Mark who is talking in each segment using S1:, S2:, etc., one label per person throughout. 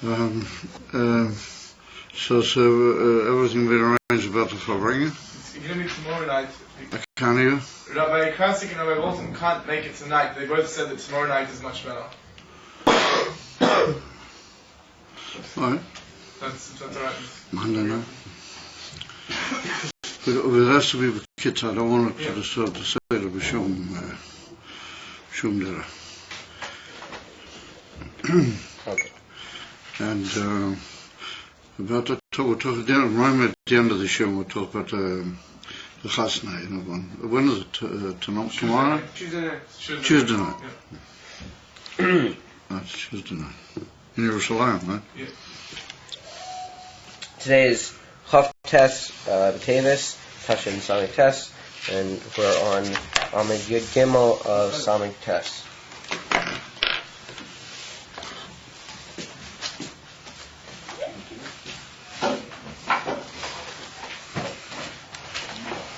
S1: Um, so everything been arranged about the verbringen?
S2: It's going to be tomorrow night.
S1: Can you?
S2: Rabbi Krasik and Rabbi Walton can't make it tonight. They both said that tomorrow night is much better.
S1: Right.
S2: That's alright.
S1: Monday night. With us to be kids, I don't want it to disturb the side of the shum there.
S3: Okay.
S1: And about that, we'll talk again. Right at the end of the show, we'll talk about the chasna. When is it? Tomorrow?
S2: Tuesday night.
S1: Tuesday night.
S2: Yeah.
S1: That's Tuesday night. In Jerusalem, right?
S2: Yeah.
S3: Today is Teves, Teves, Tashin Samech Tes, and we're on Amid Yud Gimel of Samech Tes.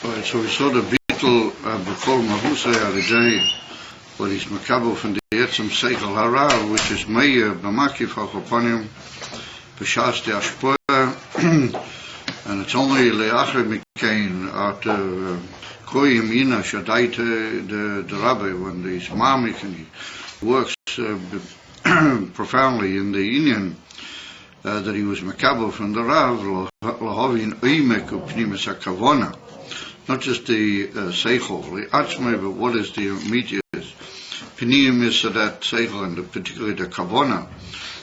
S1: Right, so we saw the beetle before Mahusa Aridei, where he's makabo from the Yetzim Seichel Hara, which is Meir B'makif HaChoponim B'shas the Ashpoya, and it's only Le'achar Mikain after Koyim Ina Shadaita the Rabbi, when he's Mamik and he works profoundly in the Union, that he was makabo from the Rav, Lahovin Oimek Upnimis HaKavona. Not just the seichel, the atzmei, but what is the immediate pinium is that seichel, and particularly the kavona,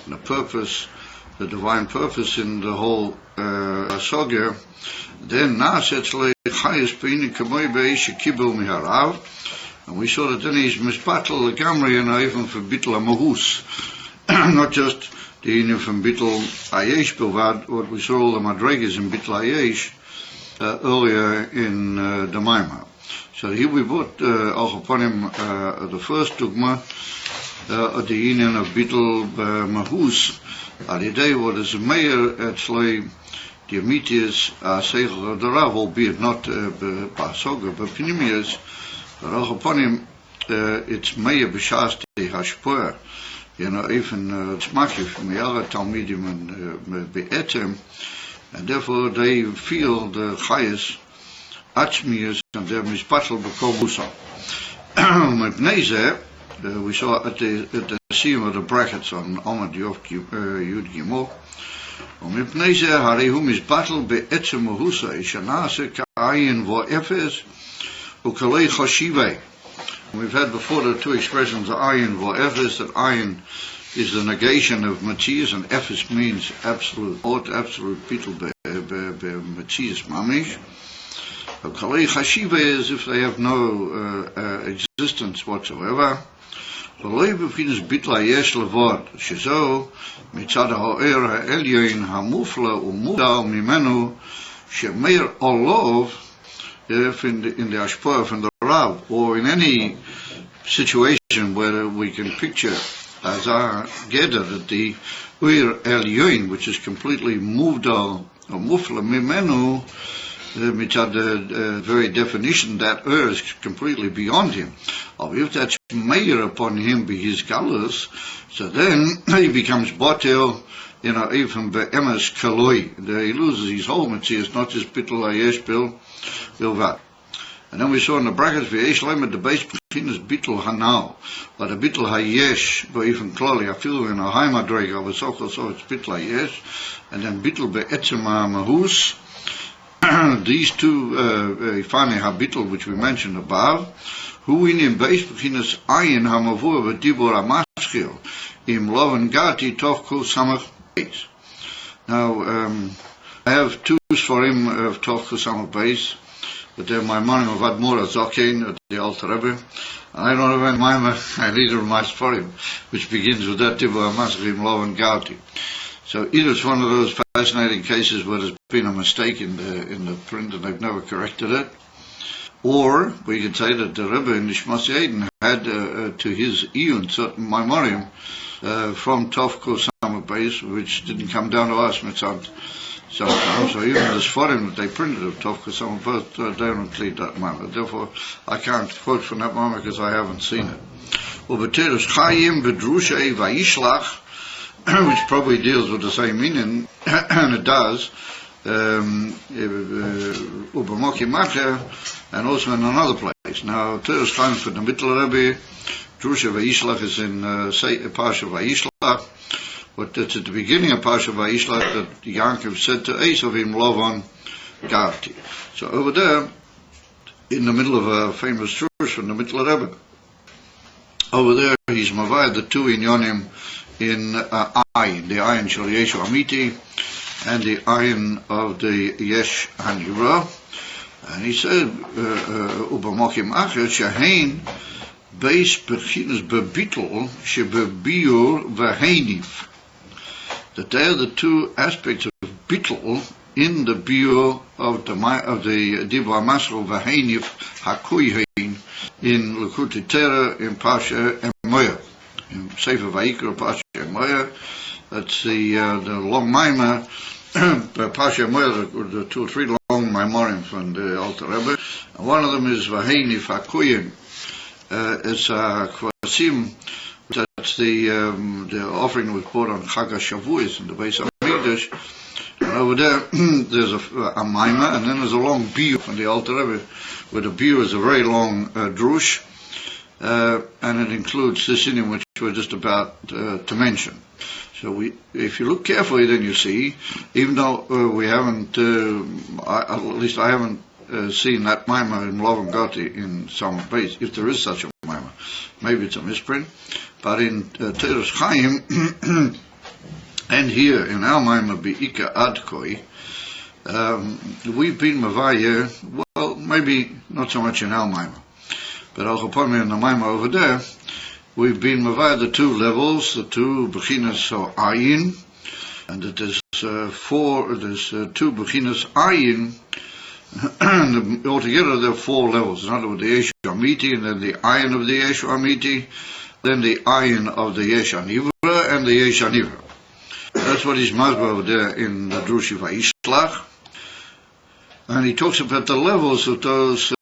S1: and the purpose, the divine purpose in the whole sogya. Then nasetzle chayes pini kamoy beish kibul miharav, and we saw that then he's misbattle the gamri and even for bittul amahus, not just the union from bittul ayesh bilvad, what we saw all the madregas in bittul ayesh. Earlier in the Maimah. So here we brought upon him the first dogma of the union of Bittul Mahus. Alidei, what is a mayor actually the Amitius Seichel of the Rav, albeit not Pasoga, but Pinimius, but upon him it's Meir B'shas the Hashpoa. You know, even it's Makif from the other Talmidim and Be'etem. And therefore they feel the highest atzmius and their misbattle b'kol musa. We saw at the seam of the brackets on Amad Yud Gimel. Mipnei hari hu misbattle be'etzem muhusa ishanase ka'ayin vo'efes u'kalei chashivei. We've had before the two expressions ayin vo'efes, that ayin is the negation of Matthias, and Ephes means absolute, absolute bittul Matthias mamish. Kalei chashiva is if they have no existence whatsoever. Kalei b'finas bittul hayesh levod, shezo mitzad ha'oer ha'elyon hamufla u'mudal mimenu shemeir olov, if in the ashpoah from the Rav, or in any situation where we can picture as our gather that the Uir Elyoin, which is completely moved or mufla mimenu, mitzad the very definition that Ur is completely beyond him. Or if that's meir upon him be his galus, so then he becomes botel, you know, even be'emes kaloi. He loses his whole mitzvah, not just bittul hayesh bilvat. And then we saw in the brackets, v'yesh lemed the base is bittul hanal, but a bittul hayesh, but even clearly, I feel in a high madrega, but so it's bittul hayesh, and then bittul be'etzem mahus. These two, fani habittul, which we mentioned above, who in base beginners ayin hamavur v'dibur amaschil, im loven gati toch kol samach base. Now, I have twos for him of toch kol samach base. But they're my morning of Admor Zokin at the Alter Rebbe. I don't have any I either of my Sforim, which begins with that Tibu Amaschim Lo and Gauti. So either it's one of those fascinating cases where there's been a mistake in the print and they've never corrected it, or we could say that the Rebbe in Nishmas Eden had to his Iyun certain Maimorim from Tov Kosama base, which didn't come down to us mitzad. So even the Sforim that they printed of Tov Kosama both don't include that manner. Therefore, I can't quote from that manner because I haven't seen it. Ubeterus Chayim Bedrushei Vayishlach which probably deals with the same meaning, and it does, Ubermoki Macher, and also in another place. Now, Teves comes from the Middle Rebbe, Drusha Vayishlach is in Parsha Vayishlach, but it's at the beginning of Parsha Vayishlach that Yaakov said to Esav in Lavan Garti. So over there, in the middle of a famous Drush from the Middle Rebbe, over there he's mavayed the two inyonim in ayin, the ayin shel Yeshu Amiti and the ayin of the Yesh Hanira, and he said ubamokim acher shehein beis bechinas bebitl shebebiur v'heinif, that they are the two aspects of bitl in the biur of the Dibra Masro v'heinif hakuyein in L'Kutei Torah in Parsha Emoya, in Sefer Vayikra Parsha Emoya. That's the long maimah, Parsha Emoya, the 2 or 3 long maimarim from the Alter Rebbe. And one of them is V'heinif hakuyein. It's a kvasim. That's the offering was brought on Chag HaShavuos in the Beis HaMikdash. And over there, there's a maimah, and then there's a long biur from the Alter Rebbe, where the biur is a very long drush, and it includes this in which we're just about to mention. So if you look carefully, then you see, even though we haven't, at least I haven't seen that maimah in Lavan Gati in some place, if there is such a maimah, maybe it's a misprint, but in Teres Chaim, and here in our maimah Be'ika Adkoi, we've been mavayeh, well, maybe not so much in our maimah, but al upon me in the maimah over there, we've been mavayeh the 2 levels, the 2 bechinas or ayin, and that there's 2 bechinas ayin, and altogether there are 4 levels. In other words, the Yesh Amiti, and then the ayin of the Yesh Amiti, then the ayin of the Yesh Hanivra, and the Yesh Hanivra. That's what he's masber over there in the Drushi Vayishlach. And he talks about the levels of those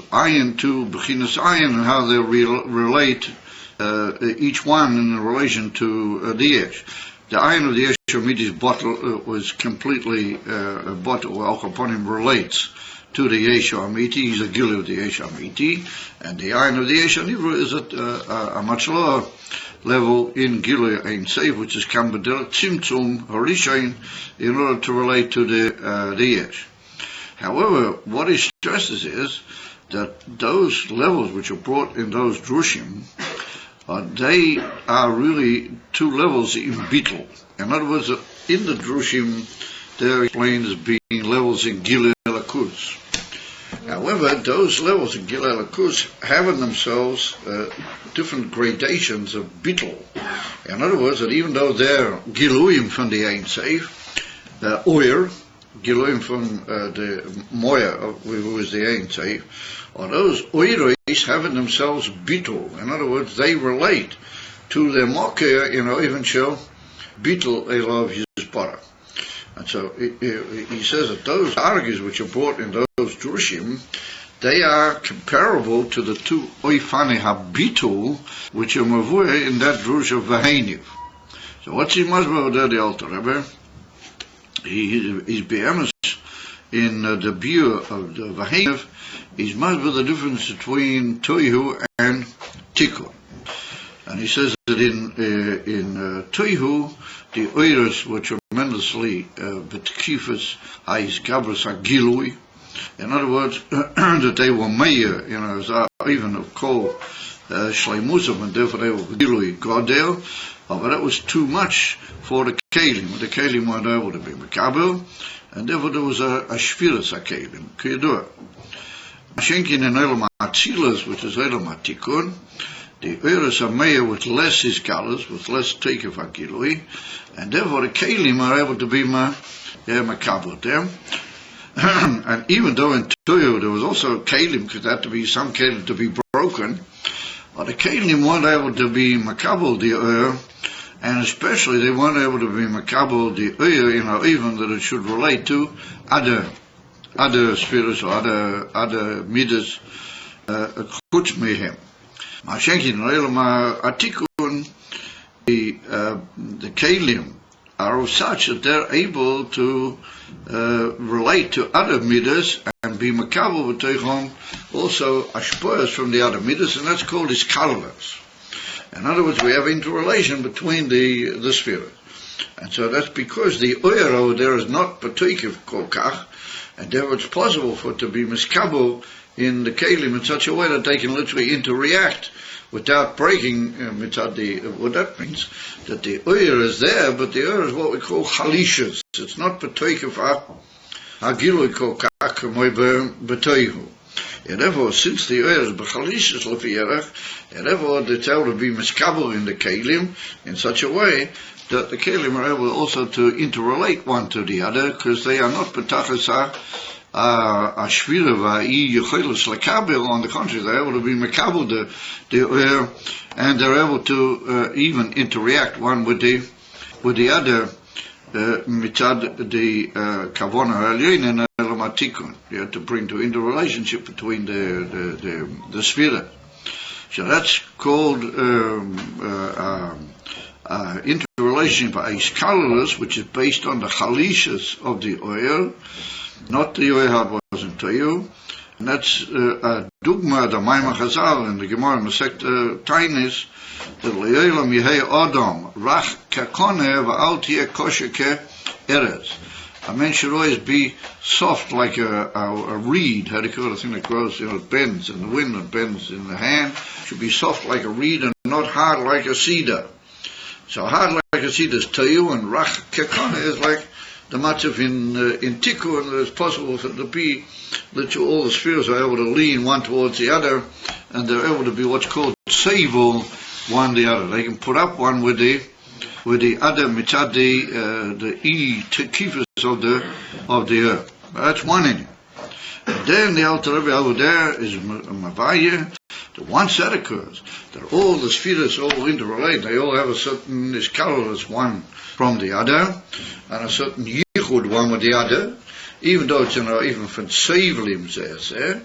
S1: ayin to bechinas ayin, and how they relate, each one in relation to the yesh. The ayin of the Yesh Amiti's bottle was completely bottle. Al Kaponim relates to the Yesh Amiti. He's a gil of the Yesh Amiti, and the ayin of the Yesh Hanivra is at a much lower level in Gilui Ein Seif, which is Kambadel Tzimtzum Harishain, in order to relate to the Yesh. However, what he stresses is that those levels which are brought in those drushim, they are really 2 levels in Bitl. In other words, in the drushim, they're explained as being levels in Gilui Lakus. However, those levels in Gilui Lakus have in themselves different gradations of bittul. In other words, that even though they're Giluim from the Ein Seif, Oyer, Giluim from the Moya, who is the Ein Seif, or those Oyeris have in themselves bittul. In other words, they relate to their Mokeh, even show bittul Elov Yizbara. And so he says that those argues which are brought in those drushim, they are comparable to the 2 oifane habitul which are mavur in that drush of Vaheniv. So what's he masber there, the Alter Rebbe? He's be'emes in the biur of the Vaheniv. He's masber the difference between toihu and tikkun. And he says that in toihu, the oiros were tremendously betkifas ha'is gabras ha'gilui. In other words, that they were meir, even of kol shleimusam, and therefore they were gilui godel. But that was too much for the kelim. The kelim weren't able to be mekabel, and therefore there was a shviras ha'kelim, kiyadua. Mashenkin in elam ha'tzilas, which is elam ha'tikun, the oiros are meir with less iskalas, with less teikef ha'gilui, and therefore the kelim are able to be mekabel them. And even though in Toyo there was also kelim, because there had to be some kelim to be broken, but the kelim weren't able to be makabel the and especially they weren't able to be makabel the even that it should relate to other spirits or other midas chutz mehem. Mashenkin leilama atikun, the Kalim are of such that they're able to relate to other midas and be makabel v'teichon also ashpoyas from the other midas, and that's called iskalus. In other words, we have interrelation between the spheres. And so that's because the oyer over there is not particular kolkach, and therefore it's possible for it to be miskabel in the kalim in such a way that they can literally interact without breaking what that means, that the oyer is there, but the oyer is what we call halishas. It's not particular hagilui kolkach k'moi b'toihu. And therefore, since the oyer is b'chalishas l'fiyerach, and therefore it's able to be miskabel in the kalim in such a way that the kalim are able also to interrelate one to the other, because they are not betachas ashvira va'i yecholos lakabel. On the contrary, they're able to be makabel the oyer, and they're able to even interact one with the other mitzad the kavona alien and elamatikun. You have to bring to interrelationship between the sphere. So that's called interrelationship by iskalus, which is based on the chalishas of the oil, not the oil wasn't to you. And that's a dugma, the Maimah Chazal in the Gemara Masecta Tainis, that le'olam yehei odom rach kakone v'al tieh kosher ke eretz. A man should always be soft like a reed. How do you call it? A thing that grows, it bends in the wind and bends in the hand. Should be soft like a reed and not hard like a cedar. So hard like a cedar is tayu, and rach kekana is like the matzav in tikkun, and it's possible for it to be that all the spheres are able to lean one towards the other, and they're able to be what's called seivel one the other. They can put up one with the other mitzad the Teves of the earth. That's one in it. And then the Alter Rebbe over there is Mavaya. Once that occurs, that all the spheres all interrelate, they all have a certain iskalus one from the other, and a certain yichud one with the other, even though it's even from seivlim says there.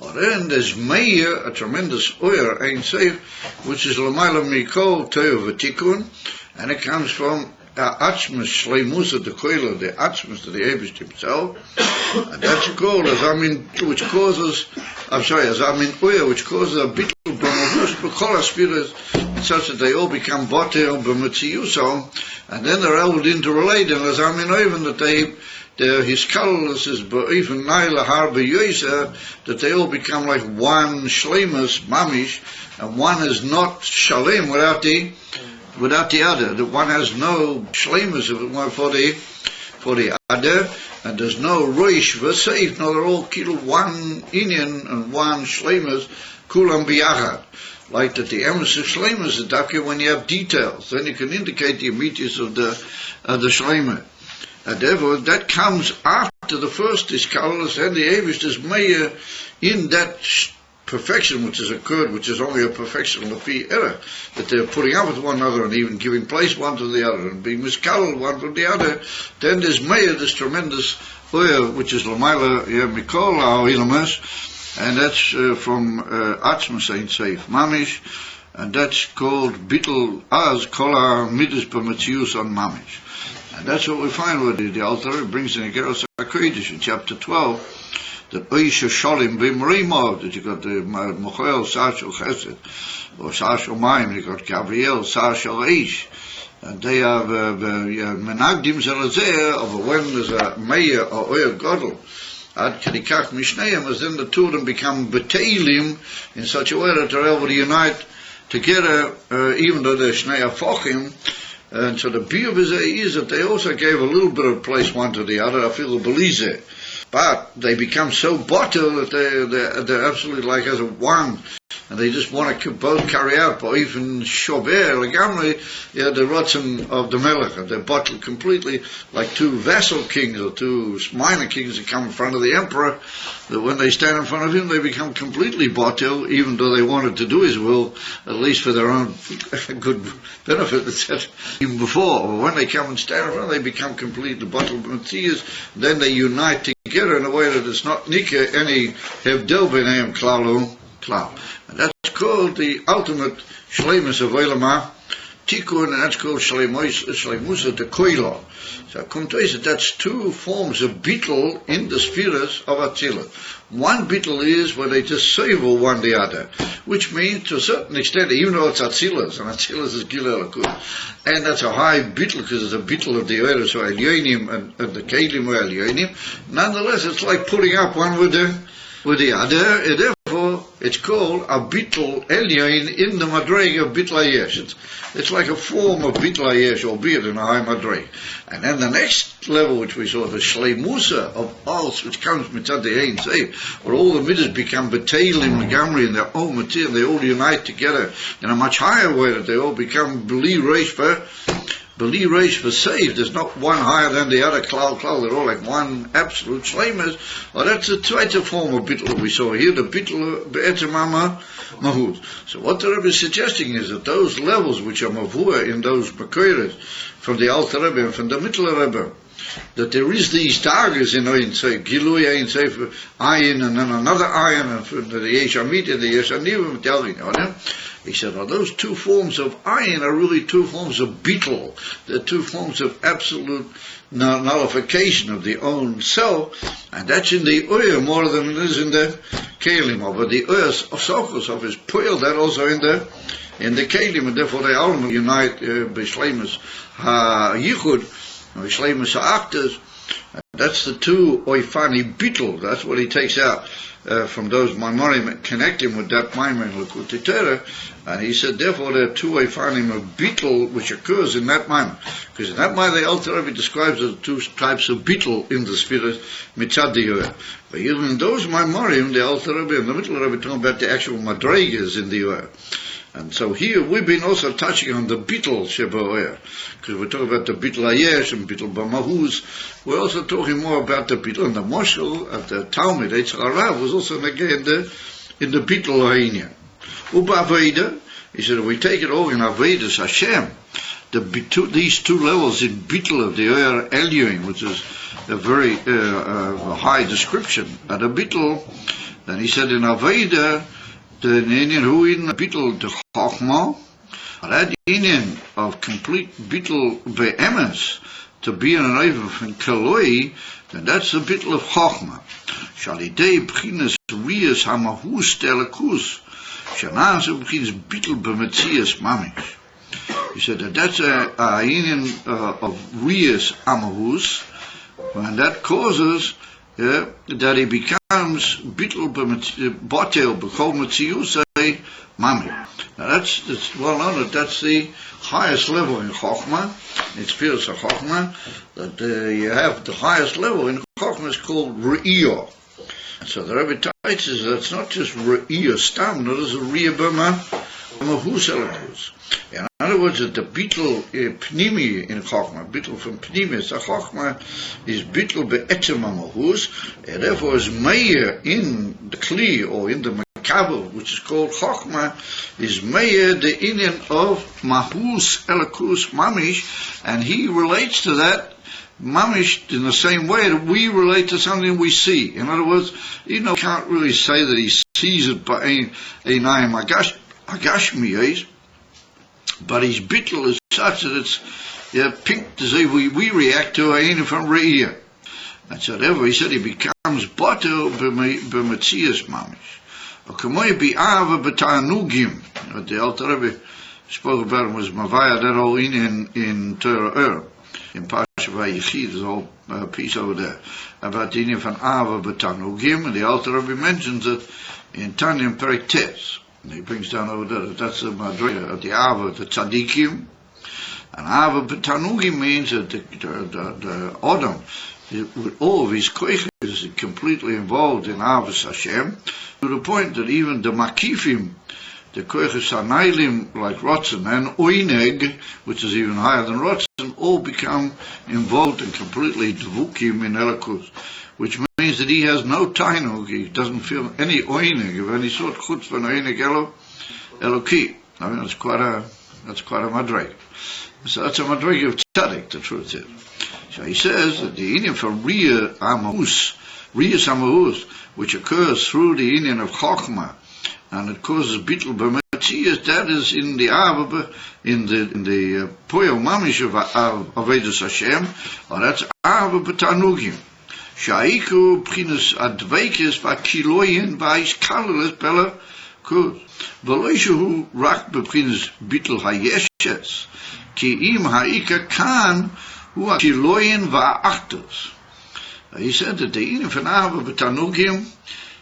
S1: Or then there's meir, a tremendous oyer, ein seif, which is l'mayla mikol teu v'tikun, and it comes from atzmus shleimus of the koila, the atzmus of the Eibush himself, and that's called azamin, which causes, azamin oyer, which causes a bittul b'mavus b'kol spheres, such that they all become botel b'metziuso, and then they're able to interrelate, and azamin even that his kalus is even naila harbe yoisa, that they all become like one shlemus mamish, and one is not shalem without the other. That one has no shlemus for the other, and there's no roish v'seif. No, they're all killed one inyan and one shlemus kulam biyachad. Like that, the emes of shlemus is dafka when you have details, then you can indicate the immediates of the shlemus. And therefore, that comes after the first iskalus and the Eibush is meir in that perfection which has occurred, which is only a perfection lefi error, that they're putting up with one another and even giving place one to the other and being miskalal one from the other. Then there's meir, this tremendous oil, which is l'mayla mikol ha'oilamas, and that's from atzmus ein seif mamish, and that's called bittul az kol ha'midas b'metzius on mamish. And that's what we find with the Alter. It brings in a Geros HaKodesh in chapter 12 that Oisha Sholim B'Mrimo, that you got the Mochel Sashel Chesed, or Sashel Maim, you got Gabriel Sashel Eish, and they have Menagdim Zelazeh of when there's a Meir or Oyer Godel. Ad Kedikach Mishneim, as then the two of them become Beteilim in such a way that they're able to unite together, even though they're Shnei Afochim. And so the beauty is that they also gave a little bit of place one to the other, I feel the Belize. But they become so bottle that they're absolutely like as a one. And they just want to both carry out, but even Shober, Legamri, the Rotzen of the Melech. They're bottled completely like two vassal kings or two minor kings that come in front of the emperor, that when they stand in front of him, they become completely bottled, even though they wanted to do his will, at least for their own good benefit, etc. Even before, or when they come and stand in front, they become completely bottled. Then they unite together in a way that it's not Nika any Hevdel B'nayim Klalu Klal. And that's called the ultimate shleimus of Olamah Tikkun, and that's called Shleimusa de Koila. So come to say that's two forms of bittul in the spheres of Atzilus. One bittul is where they just savor one the other, which means to a certain extent, even though it's Atzilus, and Atzilus is Gilel Akud, and that's a high bittul because it's a bittul of the Eretz or Elyonim and the Kelim or Elyonim, nonetheless it's like putting up one with the other, and therefore it's called a bittul Elyon in the Madrega of bittul Hayesh. It's like a form of bittul Hayesh, albeit in a high Madrega. And then the next level, which we saw, the Shleimusa of Als, which comes mitzad the Ein Seif, where all the midas become B'teilim, Megamri, in their own material, they all unite together in a much higher way, that they all become B'li Reish for saved. There's not one higher than the other, Klal, they're all like one absolute Shleimus. Well, that's the zweite form of bittul that we saw here, the bittul Be'etzem Mahuz. So what the Rebbe is suggesting is that those levels which are mavua in those Makoiras, from the Alter Rebbe and from the Mittler Rebbe, that there is these daggers in Ein Seif, Gilui Ein Seif, Ayin, and then another Ayin, and from the Yeshamit and the Yeshanim, he said, well, those two forms of Ayin are really two forms of bittul. They're two forms of absolute nullification of the own self, and that's in the Oyer more than it is in the Kelim. But the Oyer of Sochos of his Puel, that also in the Kelim, and therefore they all unite B'Shleimus HaYichud, B'Shleimus HaAchtas. That's the two Oifani bittul. That's what he takes out from those Maimorim, connecting with that Maimon L'Kutei Torah, and he said, therefore, there are two Eifanim of bittul which occurs in that Maimon, because in that Maimon the Alter Rebbe describes the two types of bittul in the spirit mitzad the Yoel. But even in those Maimorim, the Alter Rebbe and the Middle Rebbe talking about the actual madregas in the Yoel. And so here we've been also touching on the bittul sheba, because we're talking about the bittul Hayesh and bittul B'Mahuz. We're also talking more about the bittul, and the Moshel of the Talmud Eitz Harav was also again in the bittul Ha'inyan. Uba Aveda, he said, if we take it all in Avedas Hashem, these two levels in bittul of the Oyer Elyoin, which is a very high description, and a bittul, then he said in Aveda, the Indian who in bittul the Chochma, that Indian of complete bittul be'emes, to be an oiv in Kaloi, then that's the bittul of Chochma. Shalidei b'chinas riyas hamahus telekus, shanas b'chinas bittul b'metzias mamish. He said that that's a Indian of riyas hamahus, and that causes that he becomes bittul botel b'chol metziusay mamish. Now that's well known that that's the highest level in Chochmah. It's Piras HaChochmah that you have the highest level in Chochmah is called Re'iyah. So the Rebbe teaches that it's not just Re'iyah Stam, no, there's a Re'iyah B'Mahus Elakus. In other words, that the bittul pnimi in Chochmah, bittul from pnimi, the Chochmah is bittul be'etzem HaMahus, and therefore is meir in the Kli or in the Kabel, which is called Chochmah, is meir the inyan of Mahus Elakus Mamish, and he relates to that Mamish in the same way that we relate to something we see. In other words, you can't really say that he sees it by Einayim Agashmiyos, but his bittul is such that it's pink to say we react to Ein from Re'iyah. And so therefore he said he becomes Bato b'metzias Mamish. Kamoy bi'ava b'tanugim. What the Alter Rebbe spoke about him was Mavaya, that whole in Torah in Pasha Vayichi, there's a whole piece over there about the Indian from Ava b'tanugim, and the Alter Rebbe mentions it in Tanya Perek Tes. And he brings down over there, that's the Madrega of the Ava, the Tzadikim. And Ava b'tanugim means that the Adam, with all of his koiches, is completely involved in Avos Hashem, to the point that even the Makifim, the koiches Hanailim, like Rotzen, and Oineg, which is even higher than Rotzen, all become involved in completely Dvukim in Elikus, which means that he has no tainug, he doesn't feel any Oineg of any sort, chutz van Oineg Eloki. I mean, that's quite a madreg. So that's a madreg of tzaddik, the truth is. So he says that the Indian from Riyas Hamahus, which occurs through the Indian of Chochmah, and it causes bittul b'metzias Matthias, that is in the Ava, in the Poel Mamish of Avedus Hashem, or that's Ava B'Tanugim. Shaiku Prinus Adveikis Vakiloyin Vaiskalalis Bella Kuz. Veloishu Rak Beprinus Bittel Hayeshes, Ki Im Haika Kan, Hu Akiloyin Va'achtos. He said that the Ine van Ava B'Tanugim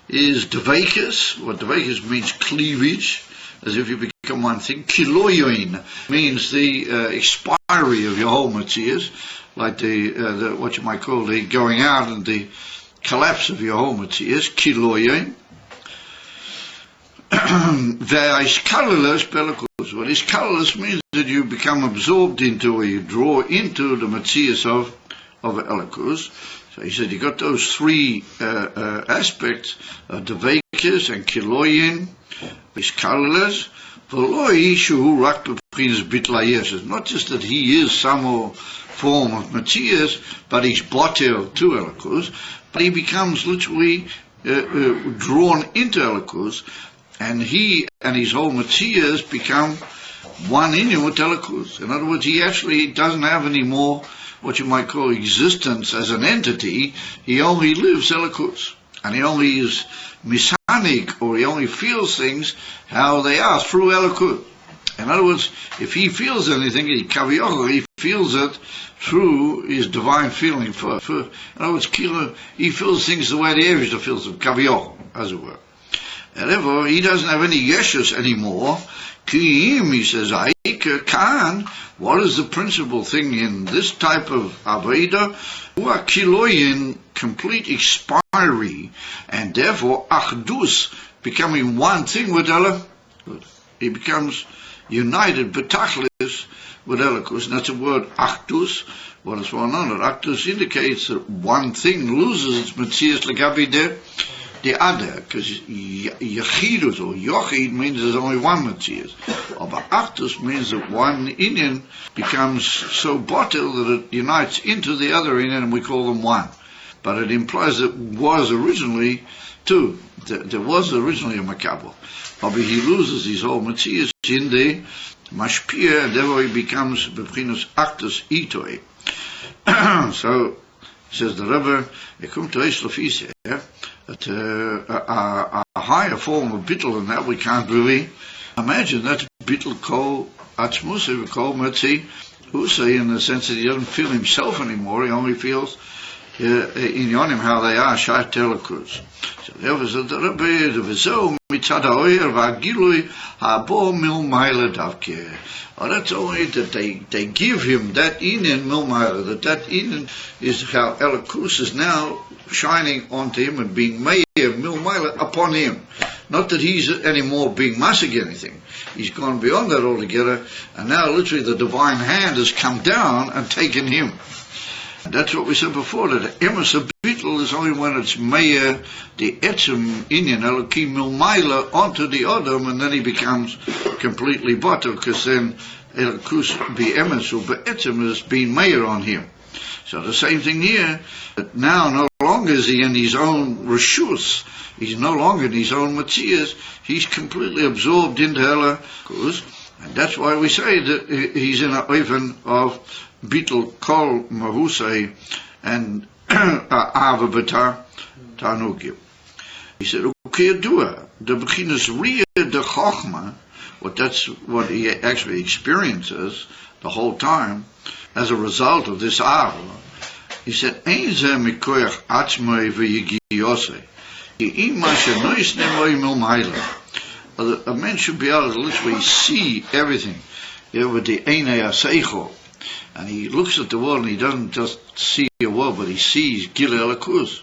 S1: is Dveikis. What Dveikis means cleavage, as if you become one thing. Kiloyoin means the expiry of your whole Matthias, like the what you might call the going out and the collapse of your whole Matthias. Kiloyoin. Ve'aiskalalas pelakos. What iskalalas means that you become absorbed into, or you draw into the Matthias of Elikus. So he said you got those three aspects, Dveikis and Kiloyin, Iskalalas, Veloi Shu Rak B'Prinus Bitlayes. It's not just that he is some form of Matthias, but he's Botel to Elikus, but he becomes literally drawn into Elikus, and he and his whole Matthias become one in with Elikus. In other words, he actually doesn't have any more what you might call existence as an entity. He only lives Elikus, and he only is Misanik, or he only feels things how they are through Elikus. In other words, if he feels anything, he feels it through his divine feeling. In other words, he feels things the way the Eivishter feels them, Kavioch, as it were. And therefore, he doesn't have any yeshus anymore. Ki'im, he says, Aika Kan, what is the principal thing in this type of Aveda? Ua Kiloyin, complete expiry, and therefore Achdus, becoming one thing with Ela. He becomes united, betachlis, with Elikus, and that's the word Achdus. What is going on? Achdus indicates that one thing loses its Metzias Legabi the other, because Yachidus or Yochid means there's only one Matthias. But Achdus means that one Inyan becomes so bottled that it unites into the other Inyan, and we call them one. But it implies that was originally two. There was originally a Makabel. But he loses his whole Matthias in the Mashpia, and therefore he becomes Beprinus Achdus Itoi. So, says the Rebbe, it comes to Eislafis here, that a higher form of bittul than that we can't really imagine. That's bittul kol atzmusi, kol metzi usay, in the sense that he doesn't feel himself anymore, he only feels in yonim how they are, shayt Elikus. So therefore said the Rebbe, the v'zeu mitzad ha'oyer v'agilui ha'bo milmayla davke. Oh, that's only that they give him that inyan milmayla, that inyan is how Elikus is now shining onto him and being made milmayla upon him. Not that he's anymore being masig anything. He's gone beyond that altogether, and now literally the divine hand has come down and taken him. And that's what we said before, that the emes of bittul is only when it's meir the etzem inyan elokim milmayla onto the odom, and then he becomes completely bottle, because then elikus be emes or be'etzem is being meir on him. So the same thing here, that now no longer is he in his own reshus, he's no longer in his own Matthias, he's completely absorbed into Elikus, and that's why we say that he's in an oven of bittul kol mahusay and ava b'tar tanugim. He said, ukiyadua, the beginnes ria de chochma, that's what he actually experiences the whole time, as a result of this ava. He said, ein ze mikoyach atzmoi v'yigiyosei, ki im ma shenois nemoi milmayla. A man should be able to literally see everything, with the einei aseichol. And he looks at the world, and he doesn't just see a world, but he sees Gil Elikus.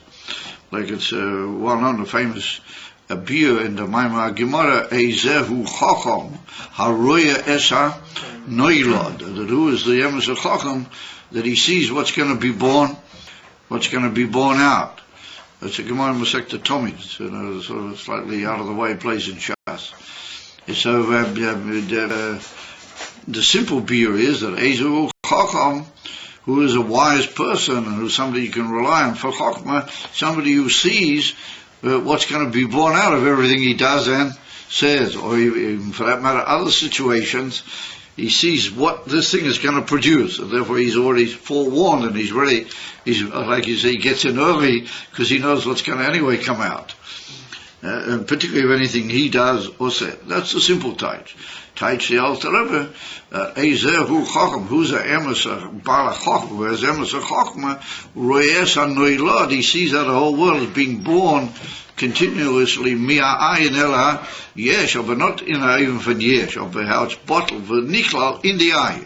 S1: Like it's well known, the famous beer in the Maimar Gemara, Eizehu Chacham, Haroya Esa Noilad. That who is the Emes of Chacham, that he sees what's going to be born out. It's a Gemara Masecta Tomid. It's a sort of slightly out of the way place in Shas. So the simple beer is that Eizehu Chacham, who is a wise person and who's somebody you can rely on for Chachma, somebody who sees what's going to be born out of everything he does and says, or even for that matter, other situations, he sees what this thing is going to produce, and therefore he's already forewarned and he's ready. He's, like you say, he gets in early because he knows what's going to anyway come out. And particularly if anything he does or says. That's the simple Teich. Teich the Alter Rebbe, Ezer hu Chacham, who's a emes a Bala Chacham, whereas emes a Chacham, Royes ha-noilad, he sees that the whole world is being born continuously, mi'ayin ela yesh, but not in even from yesh, or how it's bottled, v'nichlal in the eye.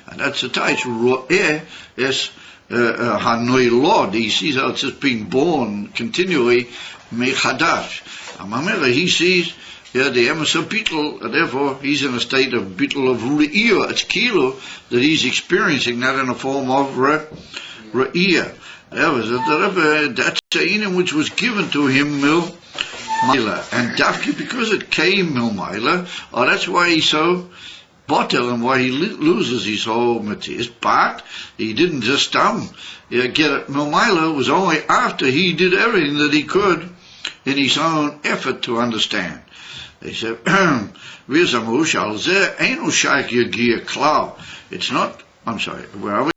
S1: And that's the Teich, Royes ha-noilad, he sees how it's just being born continually, mechadash. Amamela, he sees the emes of bittul, and therefore he's in a state of bittul of re'iyah. It's kilo that he's experiencing that in a form of re'iyah. That's the inim which was given to him milmaila, and dafki because it came milmaila, that's why he's so bottle and why he loses his whole matis. But he didn't just get it milmaila. It was only after he did everything that he could in his own effort to understand. They said, it's not, I'm sorry, where are we?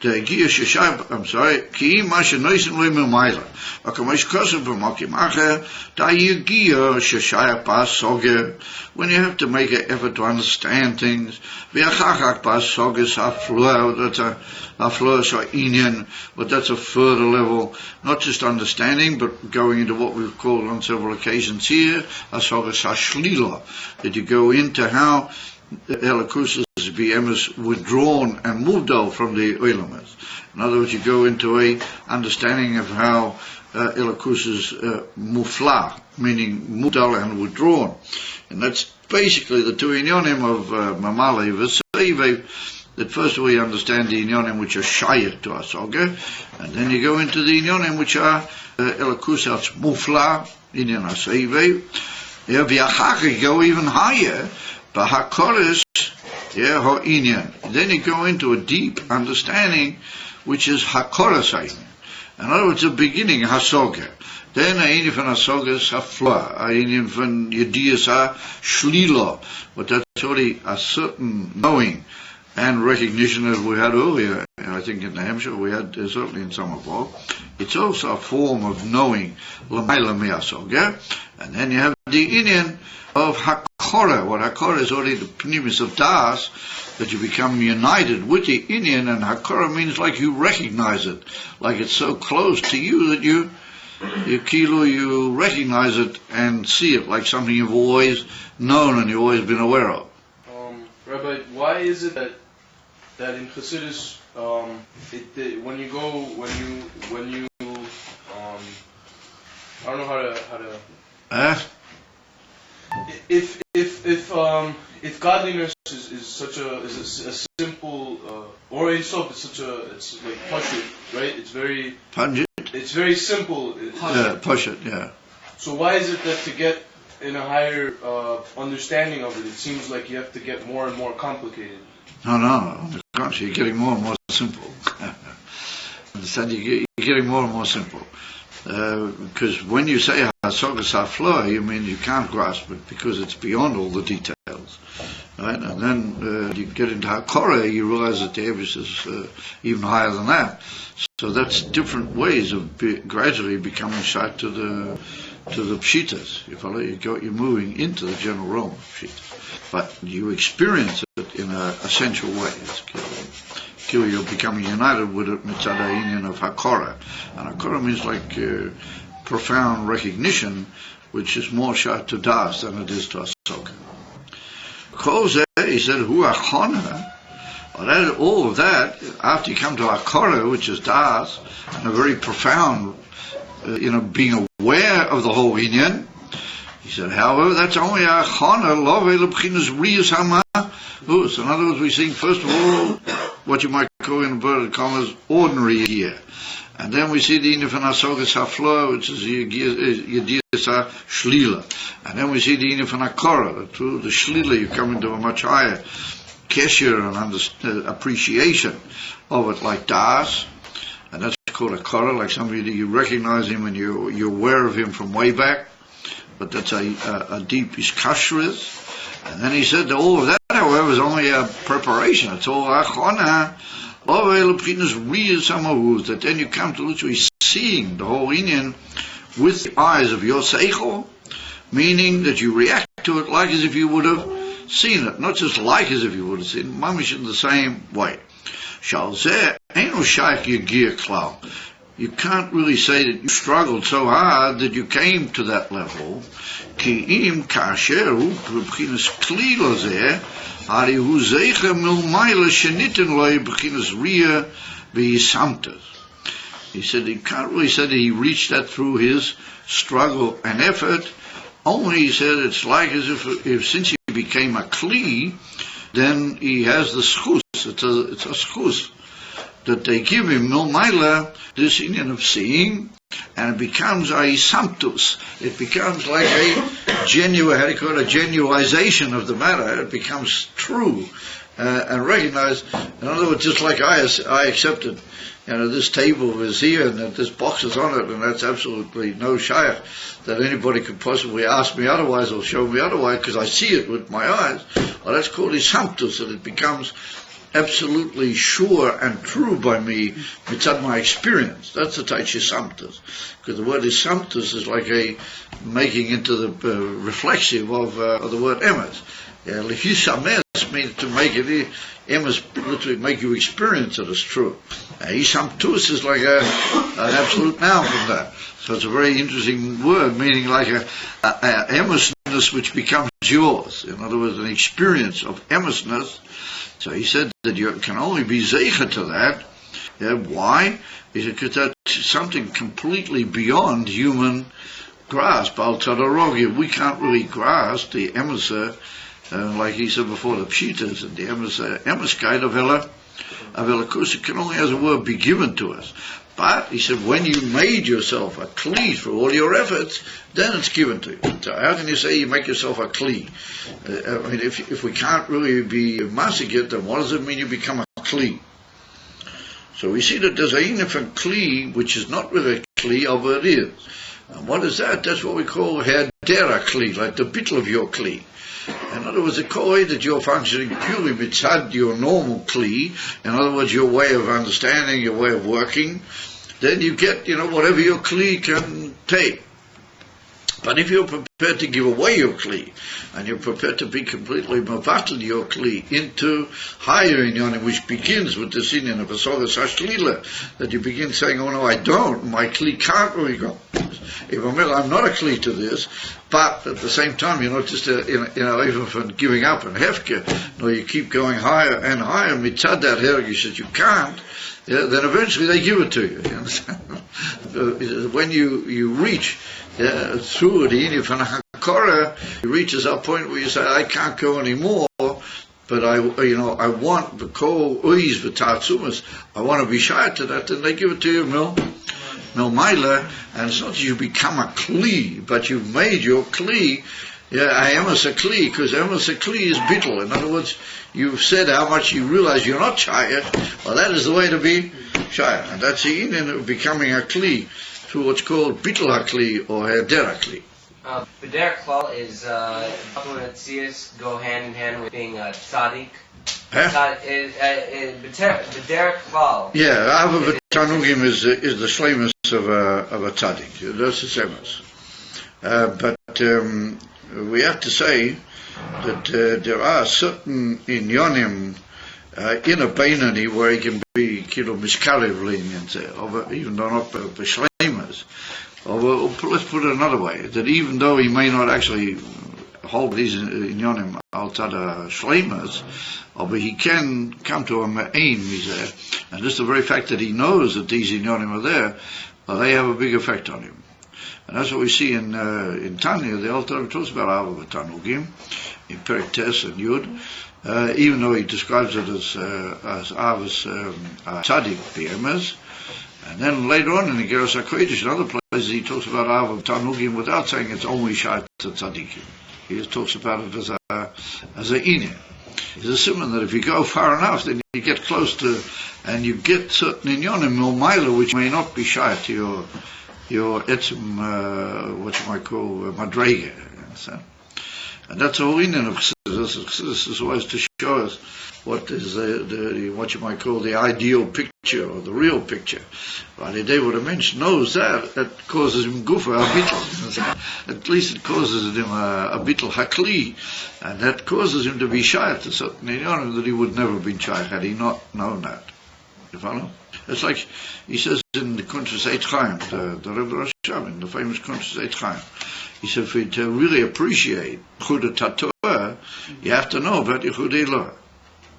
S1: I'm sorry, ki masha noisim lo milmaila. Akamosh kosev b'mokim acher, da yigia sheshaya pas soger. When you have to make an effort to understand things, v'achachak pas soger haflua, that's a haflua inyan, but that's a further level, not just understanding, but going into what we've called on several occasions here, a soger hashlila, that you go into how Elokus is be'emes withdrawn and moved out from the Oilamas. In other words, you go into a understanding of how Elokus is mufla, meaning moved out and withdrawn. And that's basically the two inyonim of Mamali V'Seive, that first we understand the inyonim which are shayet to Asoga, and then you go into the inyonim which are Elokus as mufla, inyan Aseive. You go even higher, but HaKodesh, Ho'inyan. Then you go into a deep understanding, which is HaKodesh. In other words, the beginning, Hasoga. Then Ha'inyan from Hasoga is Hafla. Ha'inyan from Yediyas Shlila. But that's already a certain knowing and recognition as we had earlier. I think in New Hampshire we had, certainly in Somerville. It's also a form of knowing L'mayla mi'asoga. And then you have the Inyan of Hakora. What Hakora is already the pnimis of Das, that you become united with the Inyan, and Hakora means like you recognize it, like it's so close to you that you recognize it and see it like something you've always known and you've always been aware of.
S2: Rabbi, why is it that in Chassidus, when you I don't know how to if godliness is such a simple or itself it's like pashut, right? It's very
S1: pungent.
S2: It's very simple.
S1: Pashut, yeah.
S2: So why is it that to get in a higher understanding of it, it seems like you have to get more and more complicated?
S1: No, on the contrary, you're getting more and more simple. Understand? You're getting more and more simple. Because when you say Hasogas HaFloa, you mean you can't grasp it because it's beyond all the details. Right? And then you get into Hakora, you realize that the Teves is even higher than that. So that's different ways of gradually becoming shot to the Pshitas. You follow? You're moving into the general realm of Pshitas. But you experience it in an essential way. You're becoming united with it mitzad ha'inyan of Hakora. And Hakora means like profound recognition, which is more shot to Das than it is to Asoka. Koze, he said, Hu achona. All of that, after you come to Hakora, which is Das, and a very profound, being aware of the whole inyan. He said, however, that's only achona love lebchinas riyus hama. So in other words, we see first of all what you might call in inverted commas ordinary year, and then we see the inyan from Hasogas HaFloa, which is Yediyas Shlila, and then we see the inyan from Hakora. Through the Shlila you come into a much higher kesher and appreciation of it, like Das, and that's called Hakora, like somebody that you recognize him and you're aware of him from way back. but that's a deep iskashris. And then he said that all of that, however, is only a preparation. It's all achona. That then you come to literally seeing the whole Indian with the eyes of your seichel, meaning that you react to it like as if you would have seen it, not just like as if you would have seen it, mamish in the same way. You can't really say that you struggled so hard that you came to that level. He said he can't really say that he reached that through his struggle and effort. Only he said it's like as if since he became a kli, then he has the schus. It's a schus that they give him milmaila, this Indian of seeing, and it becomes a samtus. It becomes like a genuine, how do you call it, a genuization of the matter. It becomes true and recognized. In other words, just like I accepted, this table is here and that this box is on it, and that's absolutely no shaykh that anybody could possibly ask me otherwise or show me otherwise, because I see it with my eyes. Well, that's called isamtus, and it becomes absolutely sure and true by me, mitzad my experience. That's the Taichi Samtus. Because the word Samtus is like a making into the reflexive of the word emes. Lehisames means to make it, emes literally make you experience it as true. Isamtus is like an absolute noun from that. So it's a very interesting word, meaning like a emesness which becomes yours. In other words, an experience of emesness. So he said that you can only be zeicha to that. Why? He said because that's something completely beyond human grasp. Al Tadarogi, we can't really grasp the emissar, like he said before, the pshitas and the emisskeit of Elakus. It can only, as a word, be given to us. But he said, when you made yourself a kli for all your efforts, then it's given to you. So how can you say you make yourself a kli? I mean, if we can't really be masigit, then what does it mean you become a kli? So we see that there's a different kli, which is not really a kli, although it is. And what is that? That's what we call herdera kli, like the bittel of your kli. In other words, the koi that you're functioning purely mitzad your normal kli, in other words, your way of understanding, your way of working, then you get, whatever your kli can take. But if you're prepared to give away your kli, and you're prepared to be completely mavatal your kli into higher inyanim, which begins with this inyan of asogas hashlila, that you begin saying, oh no, I don't, my kli can't really go. If I'm not a kli to this, but at the same time, you're not just, even for giving up and hefke, no, you keep going higher and higher, mitzad that hergish that you can't, then eventually they give it to you. You understand? When you reach through the inyan from hakora, it reaches a point where you say, I can't go anymore, but I want the kol uis v'tatzumas, I want to be shy to that, then they give it to you, Milmaila, and it's not that you become a kli, but you've made your kli. I am a kli, because emes a kli is bittel. In other words, you've said how much you realize you're not shayach. Well, that is the way to be shayach, and that's the inyan of becoming a kli through what's called bittel hakli or herdera kli.
S3: B'derech klal is Tzias go hand in hand with being a tzaddik. B'derech klal.
S1: Yeah, Ava v'tanugim is the shlemus of a tzaddik. That's the semus. But we have to say that there are certain inyonim in a Bainani where he can be miskarev lenient, even though not b'shlemus. Or let's put it another way, that even though he may not actually hold these inyonim al tada shleimas, but he can come to a ma'ain mizeh, and just the very fact that he knows that these inyonim are there, they have a big effect on him. And that's what we see in Tanya. The Alter Rebbe talks about Ava Tanugim in Perek Tes and Yud, even though he describes it as Avas Tzadik B'Emes. And then later on in the Geras HaKodesh and other places he talks about Ava Tanugim without saying it's only Shat Tzadikim. He just talks about it as a inyan. He's assuming that if you go far enough, then you get close to, and you get certain inyanim milmaila which may not be shy to your etzem, what you might call madrega. And that's the whole Indian of Chassidus. Chassidus is always to show us what is what you might call the ideal picture or the real picture. But the day what a mensch knows that causes him gufa a bittel. At least it causes him a bittel hakli, and that causes him to be shy to certain inyanim that he would never have been shy had he not known that. You follow? It's like he says in the Kuntres Eit Chaim, the Rebbe Rosh Hashanah, the famous Kuntres Eit Chaim. He said, to really appreciate Yehuda Tatorah, you have to know about Yehuda Eloah.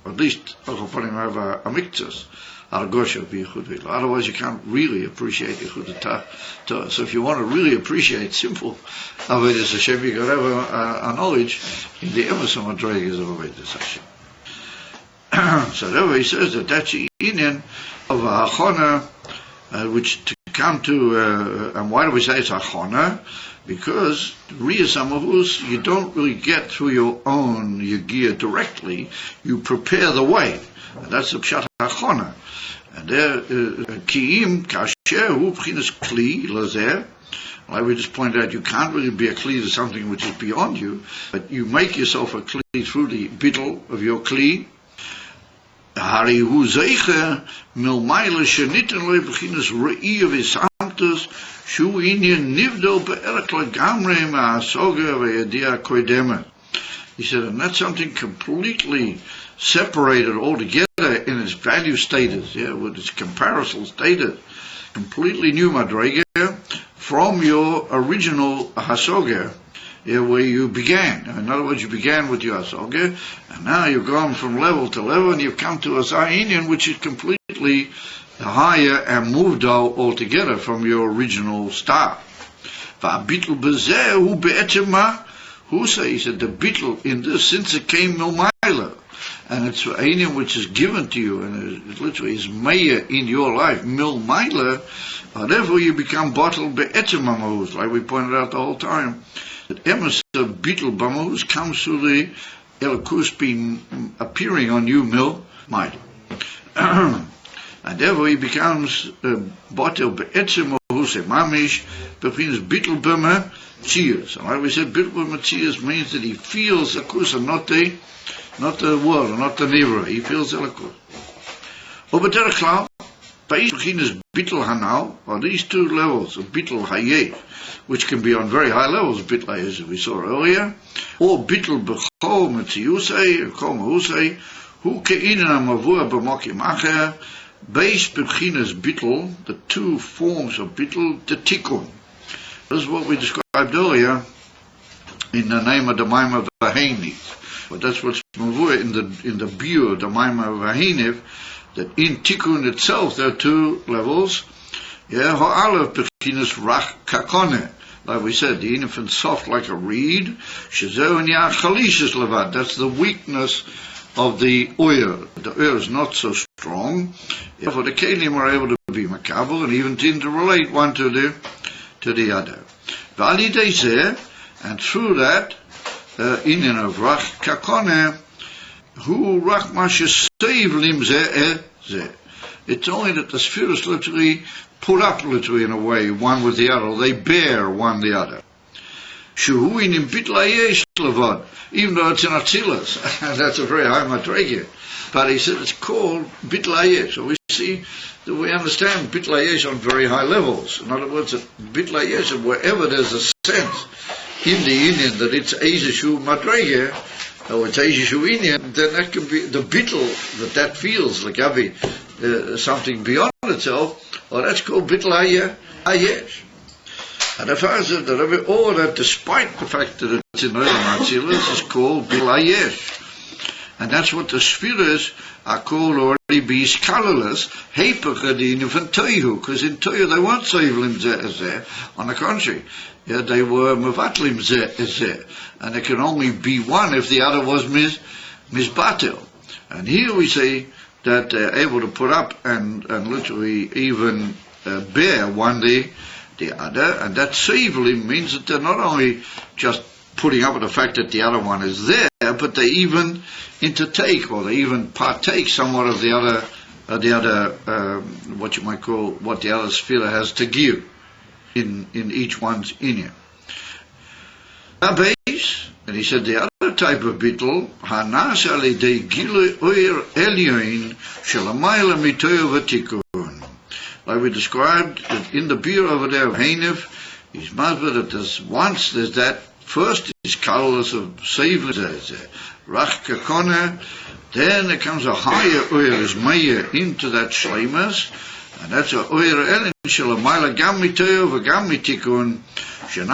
S1: At least, upon him have a miktzas, Argosha be Yehuda Eloah. Otherwise, you can't really appreciate Yehuda Tatorah. So if you want to really appreciate simple Avodas Hashem, you got to have a knowledge in the Emes Madregas of Avodas Hashem. So therefore he says that that's the Indian of a Hachona, which to come to, and why do we say it's a Hachona? Because Riyas Amavus, you don't really get through your own Yagir directly, you prepare the way. And that's the Pshat HaChona. And there, Ki'im, Kasher, Hu P'chinas Kli, Lazer. Like we just pointed out, you can't really be a Kli to something which is beyond you, but you make yourself a Kli through the bittel of your Kli. Hari Hu Zeicher, Milmaila Shenitten Le P'chinas Re'iyah V'Samtus, Shu Inyan Nivdo Be'erek Lagamre Ma'asoga Ve'yadia Koidema. He said, and that's something completely separated altogether in its value status, with its comparison status, completely new madrega from your original hasoga, where you began. In other words, you began with your hasoga, and now you've gone from level to level, and you've come to a Zainian, which is completely higher and moved out altogether from your original start. Va'abitl bezeh hu be'etzema hu say, he said, the bitl in this, since it came milmaila, and it's Ainian which is given to you, and it literally is mayor in your life, milmaila, therefore you become bottled be'etzema mahuz, like we pointed out the whole time. That emes of bitl b'mahuz comes through the elikus being appearing on you milmaila. And therefore he becomes bottled be'etzema mahuz, mamish, b'finas bitl b'ma Tzias. And like we said, bitl b'ma tzias means that he feels elikus, not the world, not the nivra. He feels elikus. Oberderech klar, Beis Bechinas bitl hanal are these two levels of bitl hayeh, which can be on very high levels, bitl hayeh as we saw earlier, or bitl b'chol metziusei, kol mahusei, hu ke'inen amavua b'mokim acher, Beis Bechinas bitl, the two forms of bitl, the tikkun. This is what we described earlier in the name of the Maimah Vaheniv. But that's what's mavur in the biur, the Maimah Vaheniv, that in tikkun itself there are two levels. Ha'alev Bechinas rach kakone. Like we said, the infant soft like a reed. Shezeu and yah chalishas levad. That's the weakness of the oil. The oil is not so strong. Therefore the kelim are able to be makabel and even to interrelate one to the other. And through that, in of rach kakone, who rach mashes save lim ze. It's only that the spheres literally put up literally in a way, one with the other. They bear one the other. Shuhu in bitlayesh levad, even though it's in Atzilus, and that's a very high madrega. But he said it's called bitlayesh. So we see that we understand bitlayesh on very high levels. In other words, bitlayesh, wherever there's a sense in the Indian that it's Eizeshu madrega, or it's Eizeshu Indian, then that can be the bitl that feels like having something beyond itself, or that's called bitl hayesh. And the fact is that all that, despite the fact that it's in Olam Atzilus, is called bitl hayesh. And that's what the spheres are called already b'iskalulus, heipach the infantoihu, because in Toyu they weren't seivlim zeh. On the contrary, they were mevatlim zeh, and there can only be one if the other was misbatel. And here we say that they're able to put up and literally even bear one the other, and that seivlim means that they're not only just putting up with the fact that the other one is there, but they even intertake, or they even partake somewhat of the other, what you might call, what the other sphere has to give. in each one's inyan. Base, and he said the other type of bittul, hanas alidei gilui oir elyoin shelamayla mitoyo v'tikun. Like we described in the beer over there of Hainif, he's masber that there's that first is colorless of savless rach kakone, then there comes a higher oir is maya into that shleimas, and that's a oir elin shelamayla gam mitoyo v'gam mitikun. Then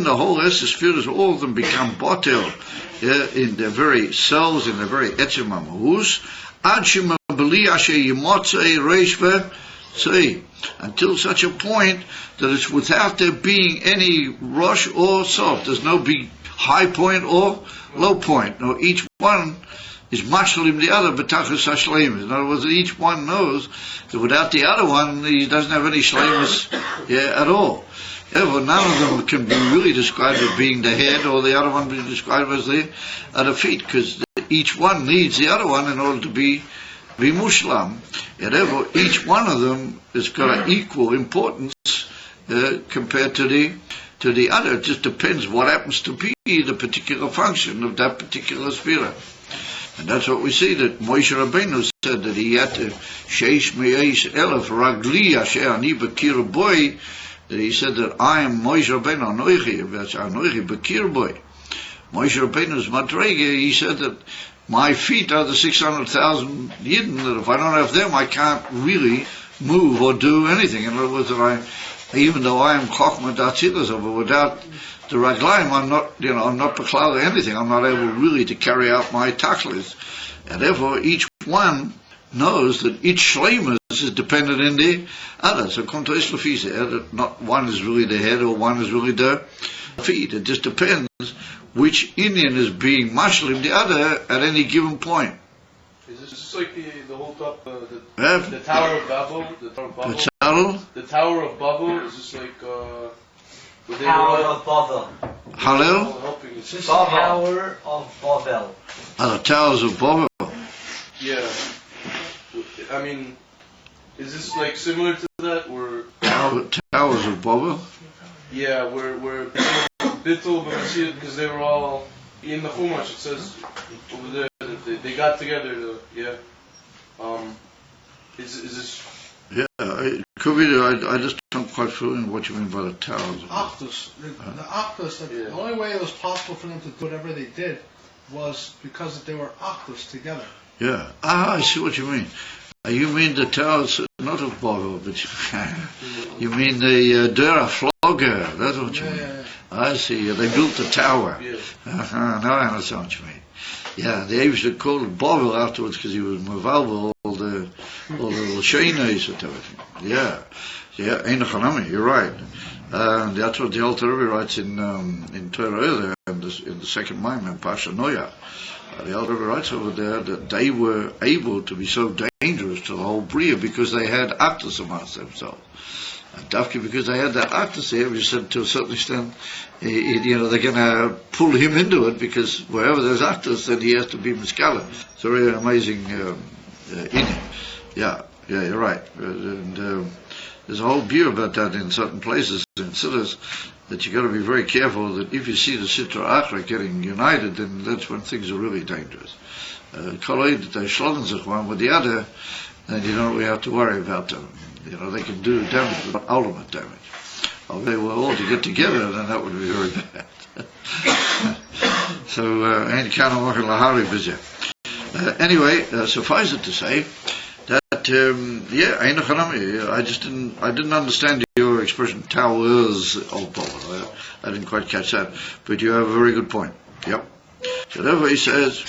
S1: the whole spheres, all of them become botel in their very cells, in their very etzem mahus, until such a point that it's without there being any rosh or sof. There's no big high point or low point. No, each one is mashlim the other, betachas hashleimus. In other words, each one knows that without the other one, he doesn't have any shleimus at all. Therefore, none of them can be really described as being the head, or the other one be described as the feet, because each one needs the other one in order to be mushlam. And therefore, each one of them has got an equal importance compared to the other. It just depends what happens to be the particular function of that particular sphere. And that's what we see, that Moshe Rabbeinu said that he had to sheish me'esh elef ragli asher ani bekir boy, that he said that I am Moshe Rabbeinu anoichi, that's anoichi bekir boy. Moshe Rabbeinu's madrege, he said that my feet are the 600,000 yidden, that if I don't have them, I can't really move or do anything. In other words, that even though I am chokhmah datzilas, but without the raglaim, I'm not beklal anything. I'm not able really to carry out my tachlis. And therefore, each one knows that each shleimus is dependent in the other. So, kontois lefise, that not one is really the head or one is really the feet. It just depends which Indian is being mashlim the other at any given point.
S2: Is this just like the whole top, the Tower of Babel? The Tower of Babel is just like
S4: Tower of Babel.
S1: Hallel?
S4: Tower of Babel.
S1: The Towers of Babel.
S2: Yeah. I mean, is this like similar to that? Where
S1: Towers of Babel?
S2: Yeah, where Bittul B'Mashiach, because they were all in the Chumash. It says over there that they got together to Is this?
S1: Yeah, it could be. I just don't quite feel in what you mean by the towers.
S5: Octus. The Octus, the only way it was possible for them to do whatever they did was because they were Octus together.
S1: Yeah. I see what you mean. You mean the towers, not of Babel, but you mean the Dera Flogger. That's what you mean. Yeah. I see. They built the tower.
S2: Yeah.
S1: Now I understand what you mean. Yeah, they used to call it Babel afterwards because he was Mavalva, all the little Shainas and everything. Yeah, Ein Chanami, you're right. That's what the Alter Rebbe writes in Torah there, in the second Maimon, in Pasha Noya. The Alter Rebbe writes over there that they were able to be so dangerous to the whole Bria because they had Actus amongst themselves. And Dafki, because they had that Actus there, we said to a certain extent, they're going to pull him into it because wherever there's Actus, then he has to be Miskala. It's a really amazing inning. Yeah, you're right. And there's a whole view about that in certain places, in cities, that you got to be very careful that if you see the Sitra Achra getting united, then that's when things are really dangerous. Koloid that they schlagen sich one with the other, then you don't really have to worry about them. They can do damage, but not ultimate damage. If they were all to get together, then that would be very bad. So, anyway, suffice it to say that I didn't understand your expression towers of Babel. I didn't quite catch that, but you have a very good point. Yep. So therefore he says,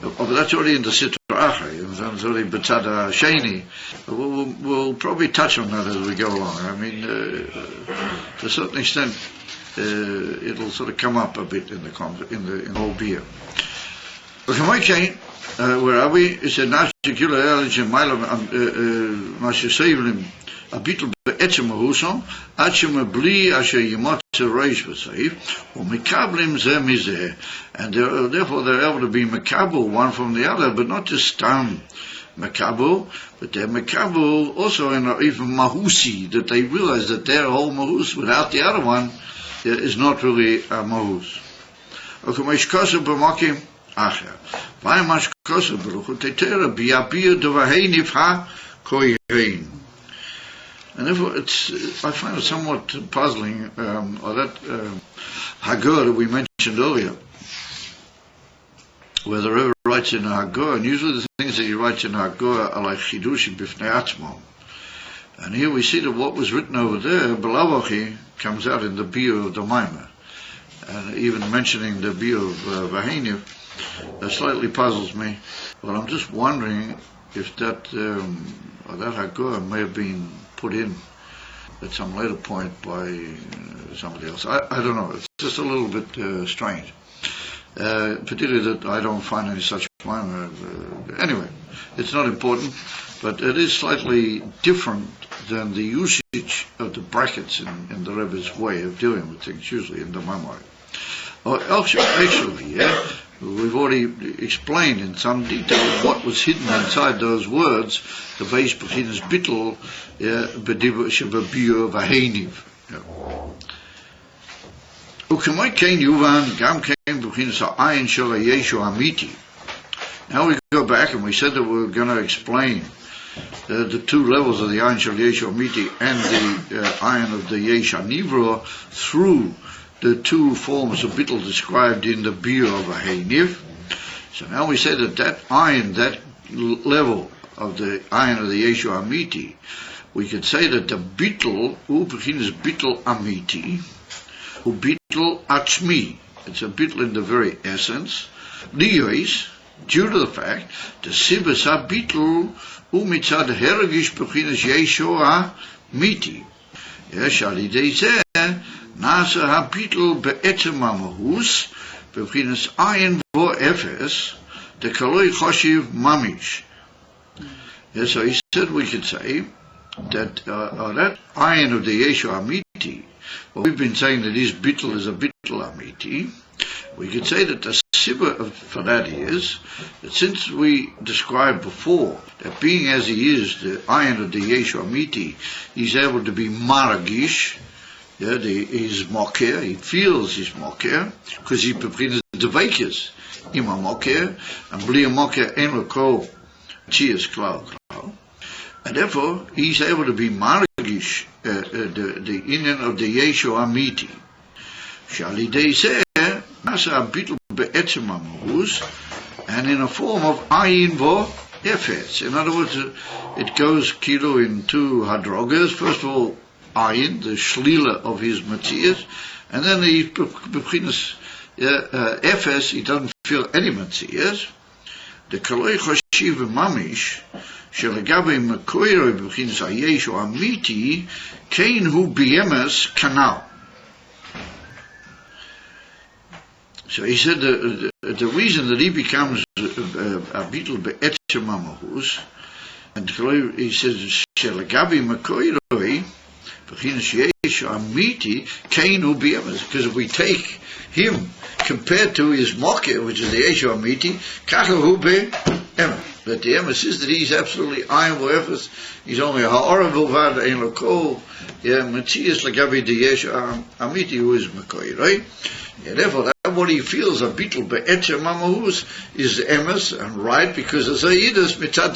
S1: but that's already in the Sitra Achra, it's already B'tzad Sheni. We'll probably touch on that as we go along. I mean, to a certain extent, it'll sort of come up a bit in the whole beer. Where are we? It said, a bitl be'etzem mahuson, ad shemabli asher yimotze reish v'seif, u'mikablim zeh mizeh, and therefore they're able to be makabel one from the other, but not just Mekabel, but they're Mekabel also in even Mahusi, that they realize that their whole Mahus, without the other one, is not really a Mahus. Okameshkosa b'mokim acher. Vayamashkosa b'ruchutetera b'yabir d'vahenif ha-koyein. And therefore, I find it somewhat puzzling, or that Hagur that we mentioned earlier, where the Rebbe writes in Hagur, and usually the things that he writes in Hagur are like Chidushim b'fnei atzmo. And here we see that what was written over there, Belavachi, comes out in the Biur of the Maimer. And even mentioning the Biur of Vaheniv, that slightly puzzles me. But I'm just wondering if that Hagur may have been put in at some later point by somebody else. I don't know. It's just a little bit strange. Particularly that I don't find any such one. Anyway, it's not important, but it is slightly different than the usage of the brackets in the Rebbe's way of dealing with things, usually in the memoir. Actually, we've already explained in some detail what was hidden inside those words, the base beginnes bittel, shebabir v'heiniv. Ukemoi kein yuvan gam kein beginnes ha'ayin shel ha'yeshu amiti. Now we go back and we said that we were going to explain the two levels of the ayin shel yeshu amiti and the ayin of the yesh hanivra through the two forms of bittul described in the biur of Vaheniv. So now we say that ayin, that level of the ayin of the yeshu amiti, we could say that the bittul, beginnes bittul amiti, bittul atzmi, it's a bittul in the very essence, liyos, due to the fact, the sibas ha-bittul, mitzad hergish beginnes yeshu amiti. Yes, alidei zeh, nasa ha-bittul be'etzem ha-mahus, beginnes ayin vo efes, the kaloi choshiv mamish. Yes, so he said we could say that that ayin of the yeshu amiti, well, we've been saying that his bittul is a bittul amiti. We could say that the sibba for that is that since we described before that being as he is, the ayin of the yeshu amiti, he's able to be maragish, his moker, he feels his moker, because he begins the vekas ima moker, and bli moker en lo chias klau. And therefore, he's able to be maragish, the inyan of the yeshu amiti. Shalidei seh, nasa bittul be'etzem ha-mahus, and in a form of ayin vo efetz. In other words, it goes kilo in two hadrogas. First of all, ayin, the shlila of his matzias, and then the beginnes efes, he doesn't feel any matzias. The kaloi choshiv mamish, shelagabe mekoiro beginnes hayeshu amiti, kein hu b'yemes kanal. So he said the reason that he becomes a bittul be'etzem ha-mahus, and he says shelagabe mekoiroi beginnes yeshu amiti kein hu b'yemes, because if we take him compared to his mocker, which is the yeshu amiti, kachel hu be'emes, that the emes is that he's absolutely ayin vo efes, he's only a ha'ora v'vad ein lo kol matzias lagabe the yeshu amiti who is mekoir, right? And therefore, that what he feels a bittul be'etzem ha-mahus is emes and right, because as a yidus mitzad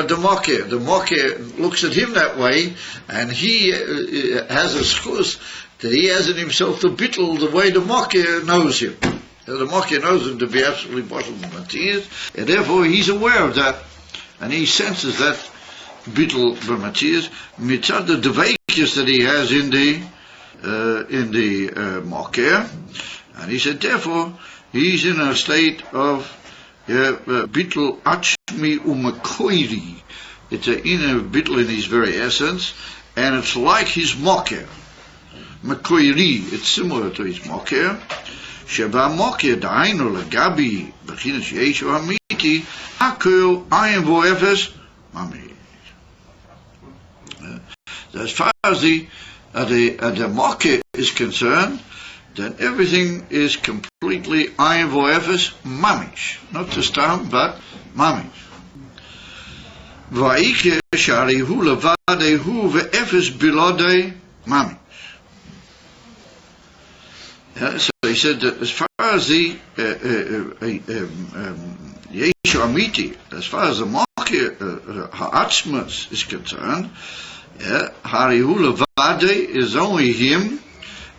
S1: the mocker. The mocker looks at him that way, and he has a schus that he has in himself the bittul the way the mocker knows him. The mocker knows him to be absolutely bottled matzias, and therefore he's aware of that, and he senses that bittul b'matzias mitzad the dveikus that he has in the mocker, and he said therefore he's in a state of bittul achmi umakoiri. It's an inner bittul in his very essence, and it's like his mocker. Makoiri, it's similar to his mocker. Sheba mocker da'ainu legabi beginnes yeshu amiti hakol ayin vo efes mami. As far as the mocker is concerned, then everything is completely ayin vo efes mamish, not to stam, but mamish. Va'ike shari hu levade hu ve'efes bilode mami. So he said that as far as the Yeshu Amiti, as far as the Makir Ha'atzmus is concerned, Hari hu levade is only him.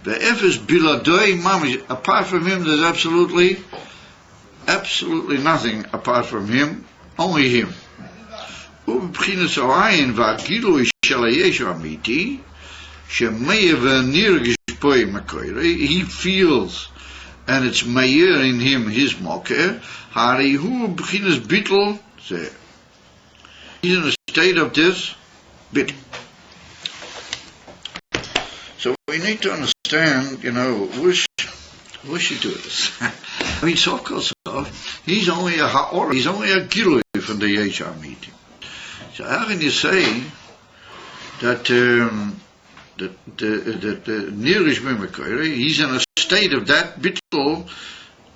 S1: Ve'efes bilode mami. Apart from him, there's absolutely nothing apart from him. Only him. ובבחינת העין והגילוי של הישו האמיתי, שמאיר ונרגש בו מקורי, he feels, and it's מאיר in him his מוקר, הרי הוא בבחינת ביטל, זה, he's in a state of this bitter. So we need to understand, what should do this? I mean, so he's only a ha'or, he's only a gilui from the Yeshu Amiti. So how can you say that Nirish Mimikori, he's in a state of that bittul,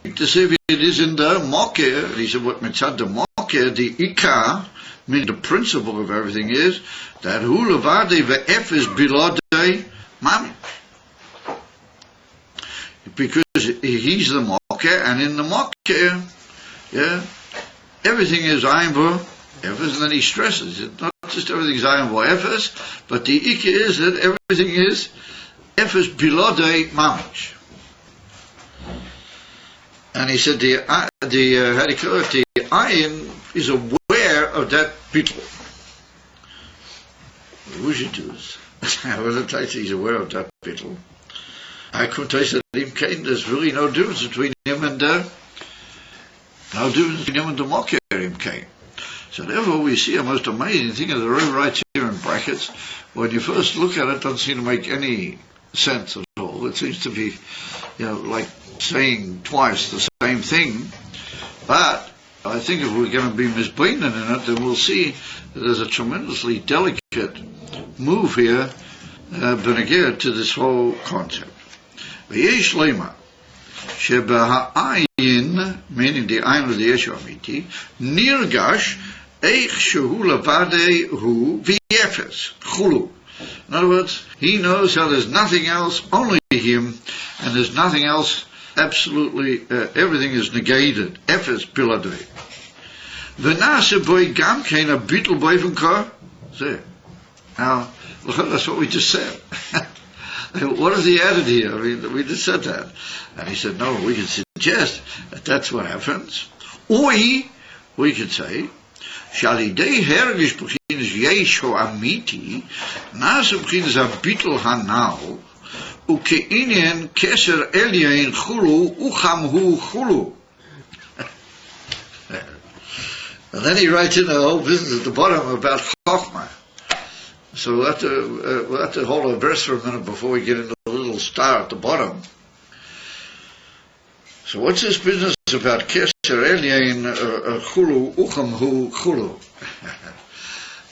S1: to say it is in the Mokeh, he said what mitzad the Mokeh, the Ikar, meaning the principle of everything is, that Hu Levade ve'ef is bilodei mami. Because he's the Mokeh, and in the Mokeh, everything is Ayin Vo Efes, and then he stresses it. Not just everything is Ayin Vo Efes, but the Ikka is that everything is Efes Bilodei Mamish. And he said the Ayin is aware of that bittul. What should do is, he's aware of that bittul. I could tell you that there's really no difference between him and the Mokher Imkain. So therefore we see a most amazing thing, as the Rebbe writes here in brackets, when you first look at it, it doesn't seem to make any sense at all. It seems to be, like saying twice the same thing. But I think if we're going to be misbeinen in it, then we'll see that there's a tremendously delicate move here, benegir, to this whole concept. V'yesh lema, sheba'ayin, meaning the ayin of the Yeshu Amiti, nirgash eich shehu levade hu v'yefes, chulu. In other words, he knows how there's nothing else, only him, and there's nothing else, absolutely, everything is negated. Efes biladei. V'nase boi gam kein a bittul boi from kar. Now, that's what we just said. What has he added here? I mean, we just said that. And he said, no, we can suggest that that's what happens. Or we could say, Shalidei hergish b'chinas Yeshu Amiti, nasa b'chinas abitul hanal, uke'inyan keser elyain chulu, uchamhu chulu. And then he writes in the whole business at the bottom about Chochmah. So we'll have to hold a verse for a minute before we get into the little star at the bottom. So what's this business about Keser Elyain Chulu Uchamhu Chulu?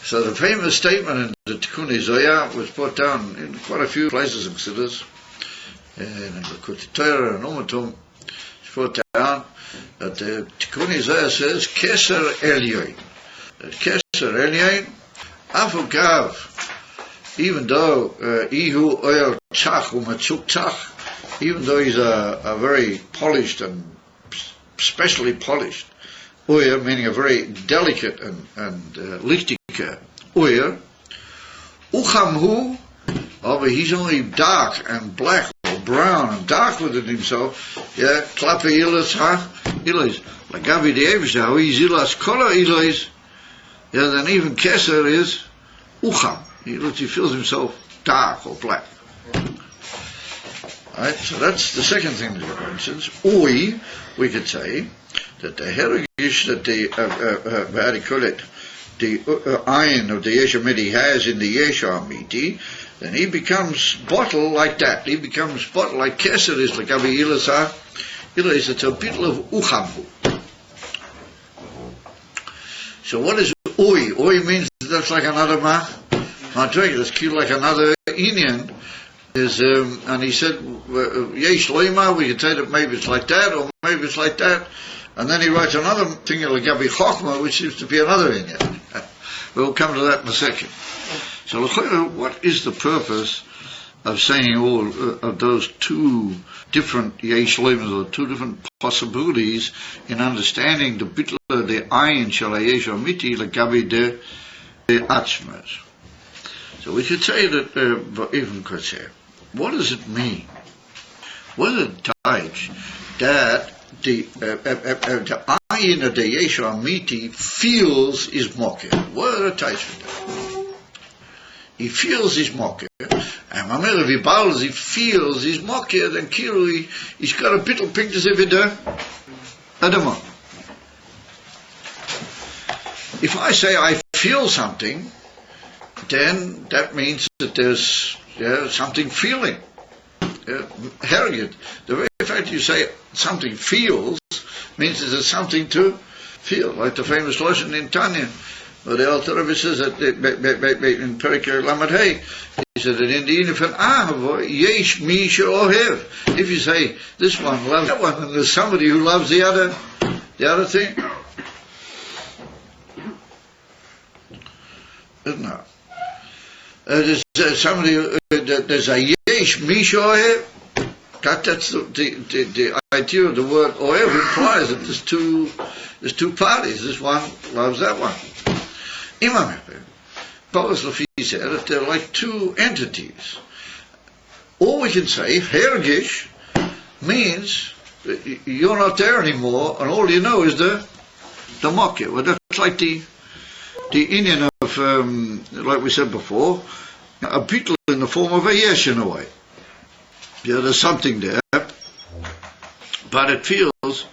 S1: So the famous statement in the Tikkun Zoya was put down in quite a few places in Chassidus, in the Kutei Torah and Umatum. It's put down that the Tikkun Zoya says Keser Elyain. That Keser Elyain, Afugav, even though Ihu Oil Tzach Umatzuk Tzach, even though he's a very polished and specially polished oil, meaning a very delicate and lichtige oil, Uchamhu, but he's only dark and black or brown and dark within himself. Klape Ilas Ha Ilas, like Gavi the Evish, how he's Ilas Kola Ilas. Then even Keser is Ucham. He feels himself dark or black. Right, so that's the second thing that he mentions. We could say that the heritage that the how do you call it, the iron of the Yeshu Amiti has in the Yeshu Amiti, then he becomes bottle like that. He becomes bottle like Keser is like Avi Ilasa. It's a bottle of Uchamhu. So what is Oi? Oi means that's like another Madrig, that's cute like another Indian. And he said, Yesh Loima, we could say that maybe it's like that, or maybe it's like that. And then he writes another thing, like Gabi Chochma, which seems to be another Indian. We'll come to that in a second. So, what is the purpose of saying all of those two different yesh leimas, or two different possibilities in understanding the bittul, the ayin shel hayesh amiti legabi de atzmas? So we could say that even could say, what does it mean? What is it teach that the ayin of the yesh amiti feels is mokeh? What does it teach for that? He feels his mokeh, and Mamela Vibals, he feels his mokeh, then Kiru, he's got a bittle pink as if it Adama. If I say I feel something, then that means that there's something feeling. Hergit. The very fact you say something feels means that there's something to feel, like the famous lesson in Tanya. But the Alter Rebbe says that in Perikir Lamed Hey, he said that in the end of an ahava, yesh mi she'ohev. If you say this one loves that one, and there's somebody who loves the other thing, isn't it? There's somebody. There's a yesh mi she'ohev. That's the idea of the word ohev implies that there's two parties. This one loves that one. Imam Paulus Lafi said that they're like two entities. All we can say, hergish, means that you're not there anymore, and all you know is the mokeh. Well, that's like the Indian of, like we said before, a beetle in the form of a yesh in a way. Yeah, there's something there, but it feels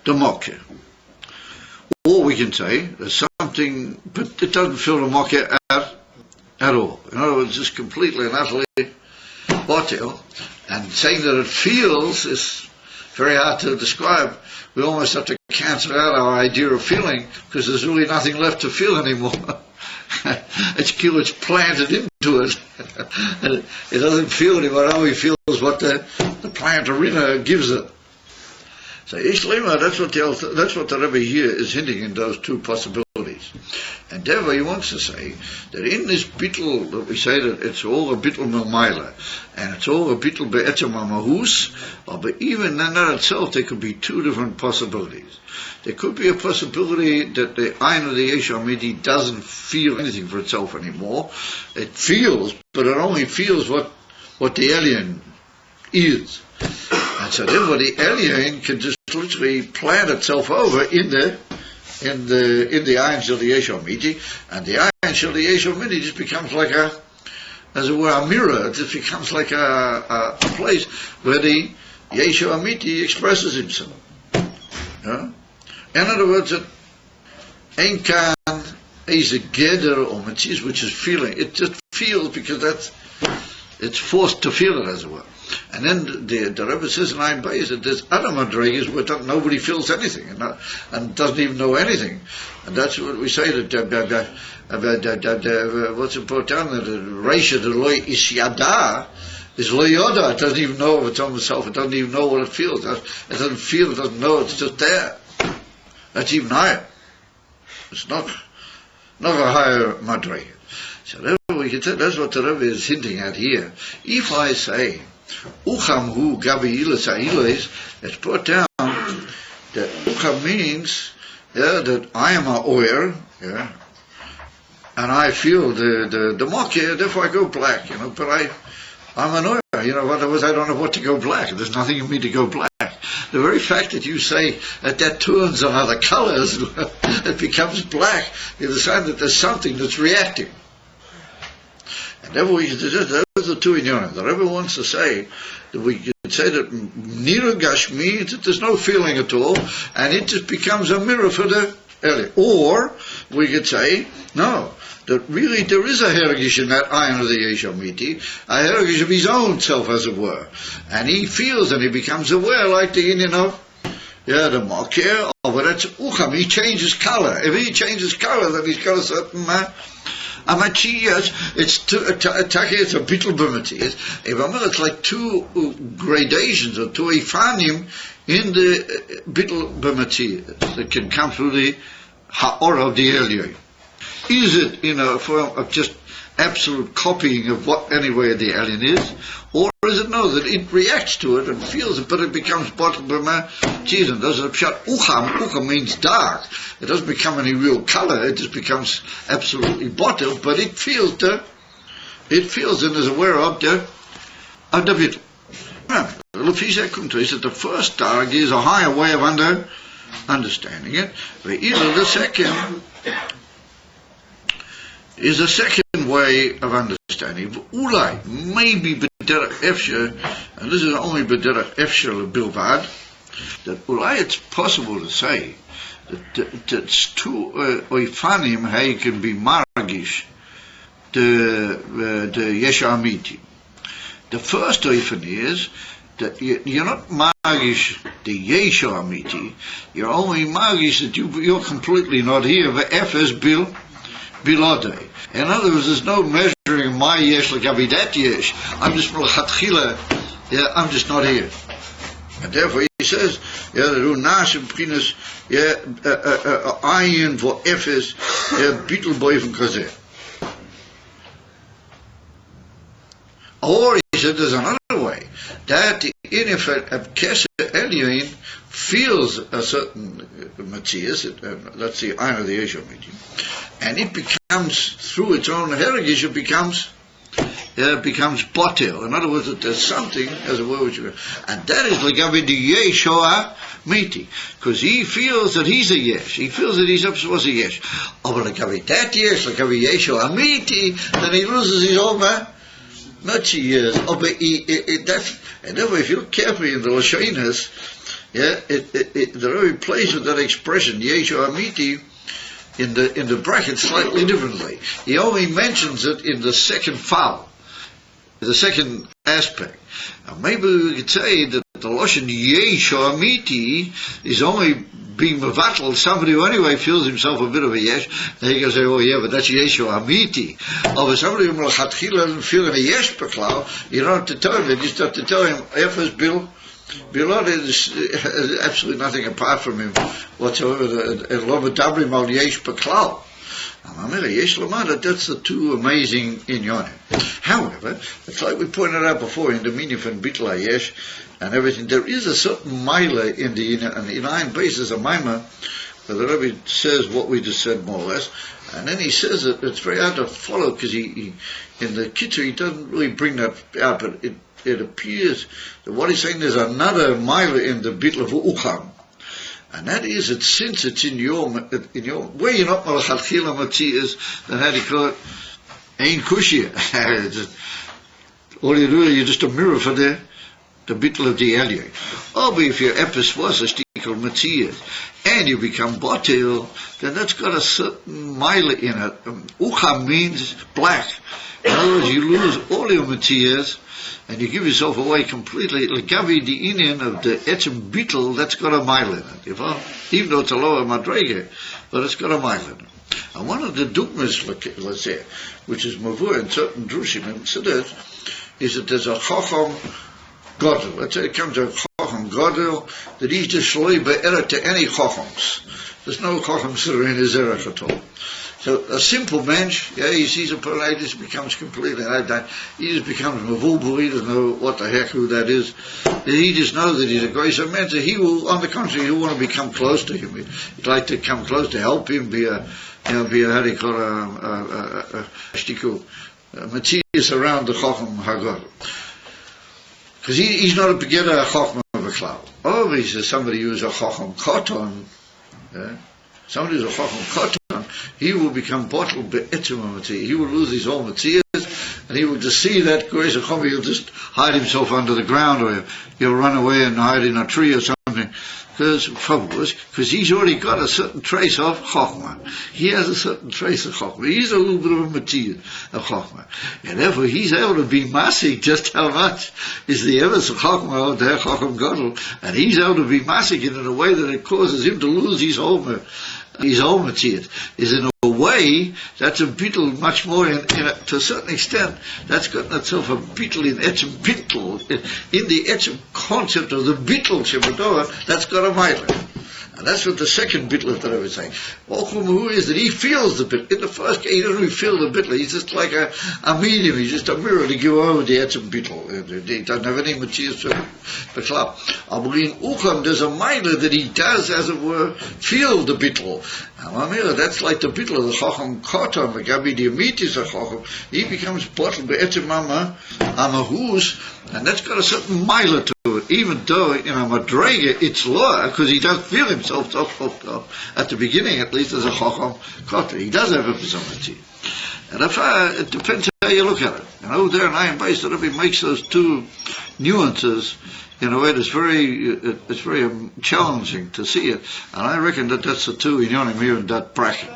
S1: the mokeh. Or we can say there's something, but it doesn't feel the mokeh at all. In other words, it's completely and utterly batil. And saying that it feels is very hard to describe. We almost have to cancel out our idea of feeling, because there's really nothing left to feel anymore. It's planted into it. It doesn't feel anymore. It only feels what the plant arena gives it. So Ishlema, that's what the Rebbe here is hinting in those two possibilities. And therefore he wants to say that in this bittul, that we say that it's all a bittul milmaila, and it's all a bittul be'etzem mahus, but even in that itself there could be two different possibilities. There could be a possibility that the ayin of the yesh amiti doesn't feel anything for itself anymore. It feels, but it only feels what the alien is. And so therefore the alien can just literally plant itself over in the ayin shel yesh amiti, and the ayin shel yesh amiti just becomes like as it were, a mirror. It just becomes like a place where the yesh amiti expresses himself. In other words, it ain't kan is a geder or mitzvah which is feeling. It just feels because it's forced to feel it, as it were. And then the Rebbe says in Ayin Bayis that there's other madrigas where nobody feels anything and doesn't even know anything. And that's what we say that what's important, that the Reisha the loy isyada is loy yoda. It doesn't even know of its own self. It doesn't even know what it feels. It doesn't feel. It doesn't know. It's just there. That's even higher. It's not a higher madriga. So therefore we can say that's what the Rebbe is hinting at here. If I say Ucham hu gabi ilas ha'ilas, it's put down that Ucham means that I am aware, and I feel the mokeh, therefore I go black, but I'm an oyer, otherwise I don't know what to go black. There's nothing in me to go black. The very fact that you say that turns on other colors, it becomes black, is a sign that there's something that's reacting. And therefore, those are two inyanim. The Rebbe wants to say that we can say that nirugash means that there's no feeling at all, and it just becomes a mirror for the alien. Or we could say, no, that really there is a hergish in that ayin of the yesh amiti, a hergish of his own self, as it were. And he feels and he becomes aware, like the Indian of the mokeh, but that's ucham, he changes color. If he changes color, then he's got a certain Amachiyas, it's a bittul b'mati. It's like two gradations or two ifanim in the bittul b'mati that can come through the ha'or of the Elyoy. Is it in a form of just absolute copying of what anyway the alien is, or is it no, that it reacts to it and feels it, but it becomes bottled by my cheese and does it shut ucham means dark. It doesn't become any real color, it just becomes absolutely bottled, but it feels and is aware of the bittul. Now, Lefisha Kunta is that the first dark is a higher way of understanding it. The second is a second way of understanding. Ulai, maybe b'derech efsher, and this is only b'derech efsher bilvad, that ulai it's possible to say that two oifanim he can be margish the yesh amiti. The first oifan is that you're not margish the yesh amiti, you're only margish that you're completely not here. V'efes bilodei. In other words, there's no measuring my yesh l'gavi that yesh. I'm just melchatchila. I'm just not here. And therefore he says, ru nashim p'chinas ayin vo efes bittul boifen kazeh. Or he said there's another way, that in effect a kesher elyon feels a certain matzias, let's see, I know the Yeshua meeting, and it becomes, through its own heritage, it becomes botel. In other words, that there's something, as a word which and that is like the Yeshua meeting, because he feels that he's a yesh, he feels that he's supposed to be a yesh. Oh, but like that yesh, like Yeshua meeting, then he loses his own matzi years. Oh, but and therefore, if you look carefully in the Lashonas, the Rebbe plays with that expression Yeshua Amiti in the bracket slightly differently. He only mentions it in the second foul, the second aspect. Now maybe we could say that the Lashon Yeshua Amiti is only being mevatel somebody who anyway feels himself a bit of a yesh. Then he can say, oh yeah, but that's Yeshua Amiti. Or for somebody who doesn't feel a yesh beklau, you don't have to tell him. You just have to tell him Efes Bilod is absolutely nothing apart from him whatsoever. That's the two amazing inyonim. However, it's like we pointed out before in the meaning from Bitla Yesh and everything, there is a certain mila in the Inayin basis, a maima, where the Rebbe says what we just said more or less, and then he says that it's very hard to follow because he in the Kitzur he doesn't really bring that out, but it appears that what he's saying, there's another mila in the Bitla of Ucham. And that is that since it's in your where you're not malchatchila matzias, then how do you call it? Ein kushia. All you do is you're just a mirror for the bittul of the aliyah. Oh, but if your epis was a stikal matzias and you become botil, then that's got a certain mila in it. Ucham means black. In other words, you lose all your matzias and you give yourself away completely. L'gavi the inion of the etzem bittul, that's got a mile in it. Even though it's a lower madrege, but it's got a mile in it. And one of the dogmas, let's say, which is mavur in certain drushim and siddur, is that there's a chacham gadol. Let's say it comes to a chacham gadol that he's just shloi be'erah to any chachams. There's no chachams that are in his erech at all. So a simple mensch, he sees a pearl, he just becomes completely like that. He just becomes mavulbul, he doesn't know what the heck who that is. He just knows that he's a great man. So he will, on the contrary, he'll want to become close to him. He'd like to come close to help him, be a how do you call a Matthias around the Chacham Haggadah. Because he's not a beginner, a Chacham of a cloud. Oh, he says somebody who's a Chacham Koton, somebody who's a Chacham Koton, he will become bottled be'etzim. He will lose his own Matthias, and he will just see that Grace of Chacham, he'll just hide himself under the ground, or he'll run away and hide in a tree or something. Because he's already got a certain trace of Chokhmah. He has a certain trace of Chokhmah. He's a little bit of a material of Chokhmah. And therefore he's able to be masik just how much is the evidence of Chokhmah or the Chokhmah Gadol. And he's able to be masik in a way that it causes him to lose his whole material. Is in a way, that's a bittul much more, to a certain extent, that's got itself a bittul in etzem bittul, in the etzem concept of the bittul shebador, that's got a mile. And that's what the second bittul of the Rebbe is saying. Who is that he feels the bittul. In the first case, he doesn't really feel the bittul. He's just like a medium. He's just a mirror to go over the etzem bittul. He doesn't have any material to the club. But in Ucham, there's a miler that he does, as it were, feel the bittul. That's like the bittul of the Chacham Kotam, the Gabi the Amitis of Chacham. He becomes bottled by etzem amahus, and that's got a certain miler to it, even though in a madrega it's lower, because he does feel himself at the beginning, at least, as a chacham kotra. He does have a personality, and it depends how you look at it. And over there in Ayin Beis, the Rebbe makes those two nuances in a way that's very challenging to see it, and I reckon that that's the two inyonim here in that bracket,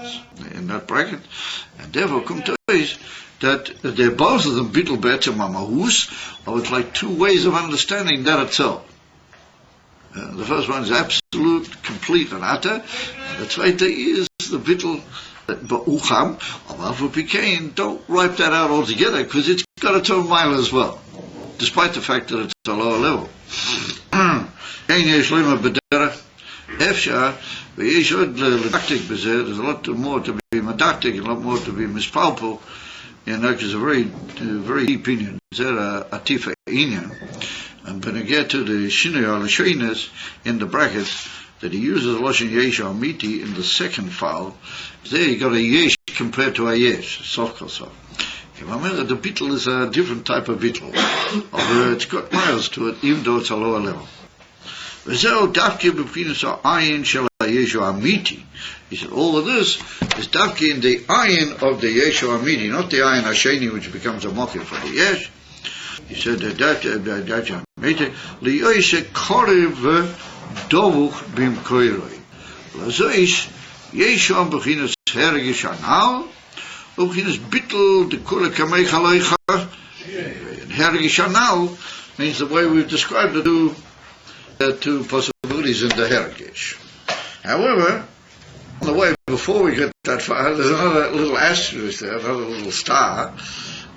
S1: and therefore come to is that they're both of them bittul be'etzem hamahus, or it's like two ways of understanding that itself. The first one is absolute, complete, and utter. And the zweite is the bittul ba'ucham, or Pikain. Don't wipe that out altogether, because it's got its own mile as well, despite the fact that it's a lower level. There's a lot more to be medactic, a lot more to be mispalpul. It's a very deep opinion. There a tifa inyan, and when you get to the shinui al-sheinas in the brackets that he uses loshin yesh amiti in the second file, there you got a yesh compared to a yesh, sof kosof. Remember, the bittul is a different type of bittul, although it's got miles to it, even though it's a lower level. He said, all of this is dafki in the ayin of the Yeshu Amidi, not the ayin Hasheni, which becomes a mokir for the Yesh. He said that liyoishe korev dovuch bim koiroi. Lazoish Yeshu am beginas hergish anal, beginas bittel de kule kamei chaloicha. Hergish anal means the way we've described the two possibilities in the hergish. However, on the way before we get that far, there's another little asterisk there, another little star,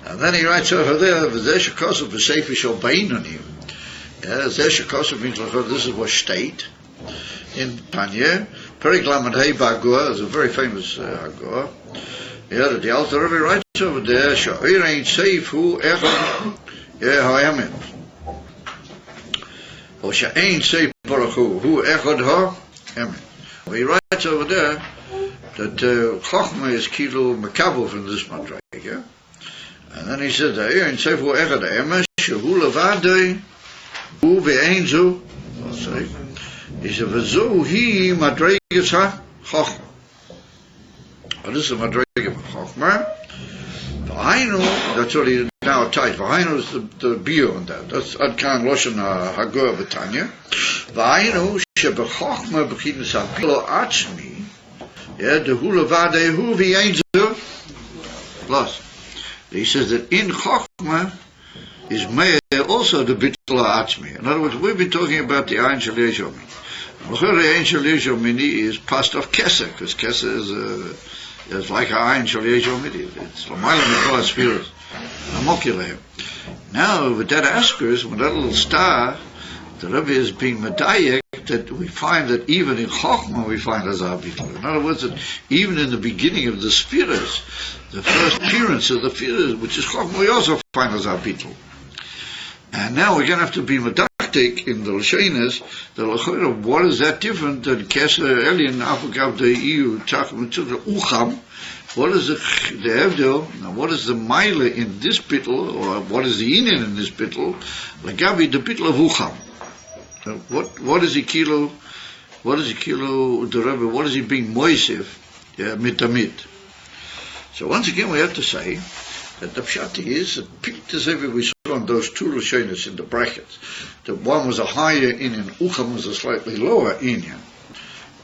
S1: and then he writes over there, "V'zeh shekosov b'seifi shel ba'inonim." Zeh shekosov means this is what state in Tanya. Perik Lamed Hei Ba'Agor is a very famous Agor. That the Alter Rebbe writes over there, "Sha'ir ein seif hu echad ha'emet." Or she'ein seif baruch hu echad ha'emet. He writes over there that Chochmah is kilo mekabel from this madrega, and then he said that here in Sefer Echad Emes shehu levadei hu ve'einzu. He said v'zu hi madregas ha-Chochmah. This is a madrega of Chochmah. V'hainu, that's what he now tight. V'hainu is the bio on that. That's Adkan Loshen Hagor B'Tanya. V'hainu שבחוכמה בחינת הפילו עצמי, דהו לבד הוא v'einzu. Plus, he says that in Chochmah is made also the bittul atzmi. In other words, we've been talking about the Ayin Shel Yesh Omini. The Ayin Shel Yesh Omini is past of Kesser, because Kesser is like an Ayin Shel Yesh Omini. It's l'mayla mikol ha'sfiros, amokileh. Now, with that asterisk, with that little star, the Rebbe is being medayek that we find that even in Chochmah we find Azar Bittul. In other words, that even in the beginning of the Spheres, the first appearance of the Spheres, which is Chochmah, we also find Azar Bittul. And now we're going to have to be medactic in the Lashonas, the Lachora, what is that different than Keser Elyon, Afukav the EU, Tachim, Ucham? What is the Evdel, and what is the Maila in this Bittul, or what is the Inin in this Bittul? Lagabi, the Bittul of Ucham. What is he kilo? What is he kilo? The Rebbe. What is he being moisef? Mitamit. So once again, we have to say that the pshat is that Pictus we saw on those two lashonos in the brackets. That one was a higher inyan, Ucham was a slightly lower inyan.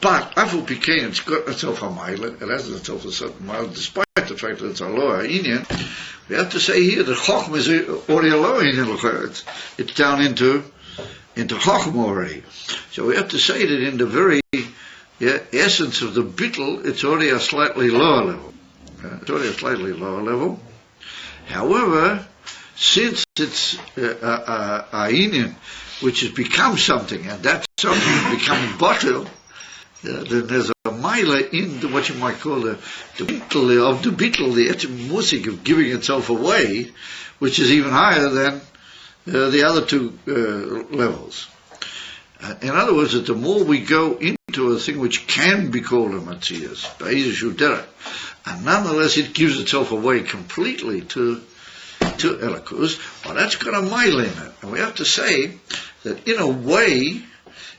S1: But Afu Pikain, it's got itself a mile. It has itself a certain mile, despite the fact that it's a lower inyan. We have to say here that Chochmah is already a lower inyan. It's down into Chochmah already. So we have to say that in the very essence of the bittul, it's already a slightly lower level. However, since it's a inyan which has become something, and that something has become bottle, then there's a mile in what you might call the beetle of the beetle, the etzem musik of giving itself away, which is even higher than the other two levels. In other words, that the more we go into a thing which can be called a Matthias, and nonetheless it gives itself away completely to Elikus, well, that's got a mile in it. And we have to say that in a way,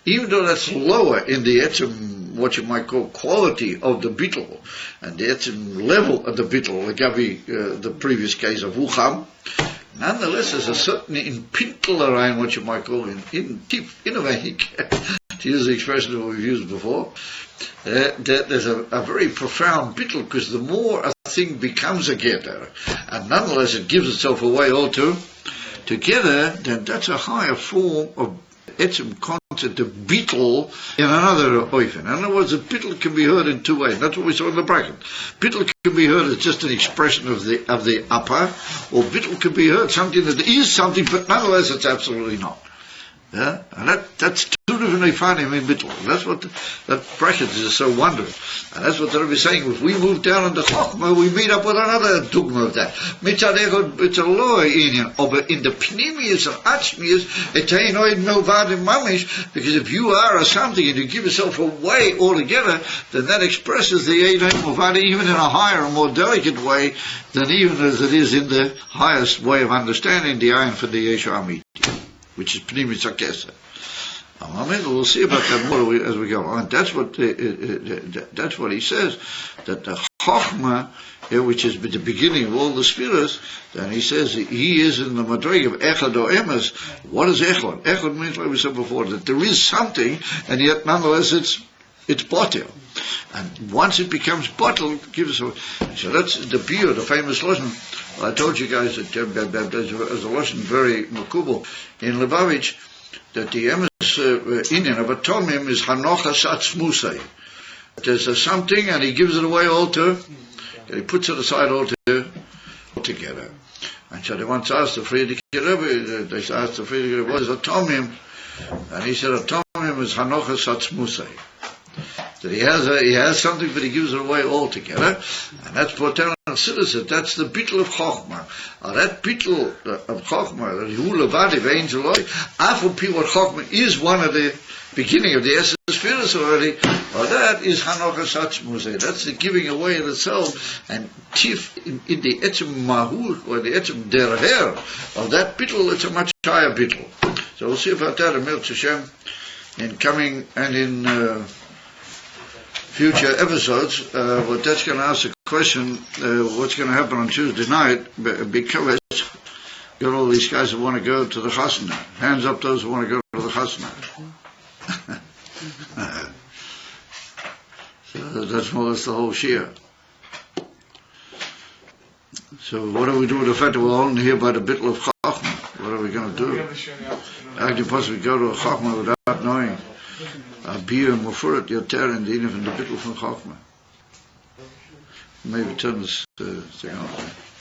S1: even though that's lower in the etzem, what you might call quality of the beetle, and the etzem level of the beetle, like the previous case of Wucham, nonetheless, there's a certain in pintel what you might call in a way, to use the expression that we've used before, there's a very profound bittul, because the more a thing becomes a getter, and nonetheless it gives itself away all together, then that's a higher form of etzem concept of bittul in another oifen. In other words, a bittul can be heard in two ways. That's what we saw in the bracket. Bittul can be heard as just an expression of the upper, or bittul can be heard something that is something, but nonetheless it's absolutely not. Yeah, and that's two different ifanim in bittul. That's what that bracket is so wonderful, and that's what the Rebbe is saying. If we move down in the chokhmah, we meet up with another dogma of that. Mitzad echad, it's a law inyan, but in the pnimius of atzmius, it ain't no milvadim mamish, because if you are a something and you give yourself away altogether, then that expresses the ein milvadim even in a higher and more delicate way than even as it is in the highest way of understanding the ayin for the Yeshu Amit, which is Pnimis HaKesed. We'll see about that more as we go on. That's what he says, that the Chokhmah, which is the beginning of all the spheres, then he says he is in the Madrig of Echad or Emes. What is Echad? Echad means, like we said before, that there is something, and yet nonetheless it's bottle. And once it becomes bottle, it gives us so that's the beer, the famous lesson. Well, I told you guys that there's a lesson very makubal in Lubavitch, that the emes Indian of Atomim is Hanochas Atzmusei. There's something, and he gives it away all and he puts it aside all together. And so they once asked the Friedrich Rebbe, they asked the Friedrich Rebbe, what is Atomim? And he said, Atomim is Hanochas Atzmusei. That he has something, but he gives it away altogether, and that's Poter Chassidus. That's the bittul of Chokhmah. That bittul of Chokhmah, that Hu Levadi Ve'ein Zeloi, Afal Pi what Chokhmah is one of the beginning of the essence spheres already. Well, that is Hanochas Atzmusei. That's the giving away in itself, and Tif in the etzem Mahur or the etzem Derher of that bittul, it's a much higher bittul. So we'll see about that in Mirz Hashem in coming and in future episodes, but that's going to ask the question, what's going to happen on Tuesday night, because got all these guys who want to go to the chasna. Hands up those who want to go to the chasna. So that's more or less the whole shia. So what do we do with the fact that we're only here by the bittul of chachma? What are we going to do? How can you possibly go to a chachma without knowing a beer mufurat yoter in the inif and the bittul from chachma? Maybe turn this thing off.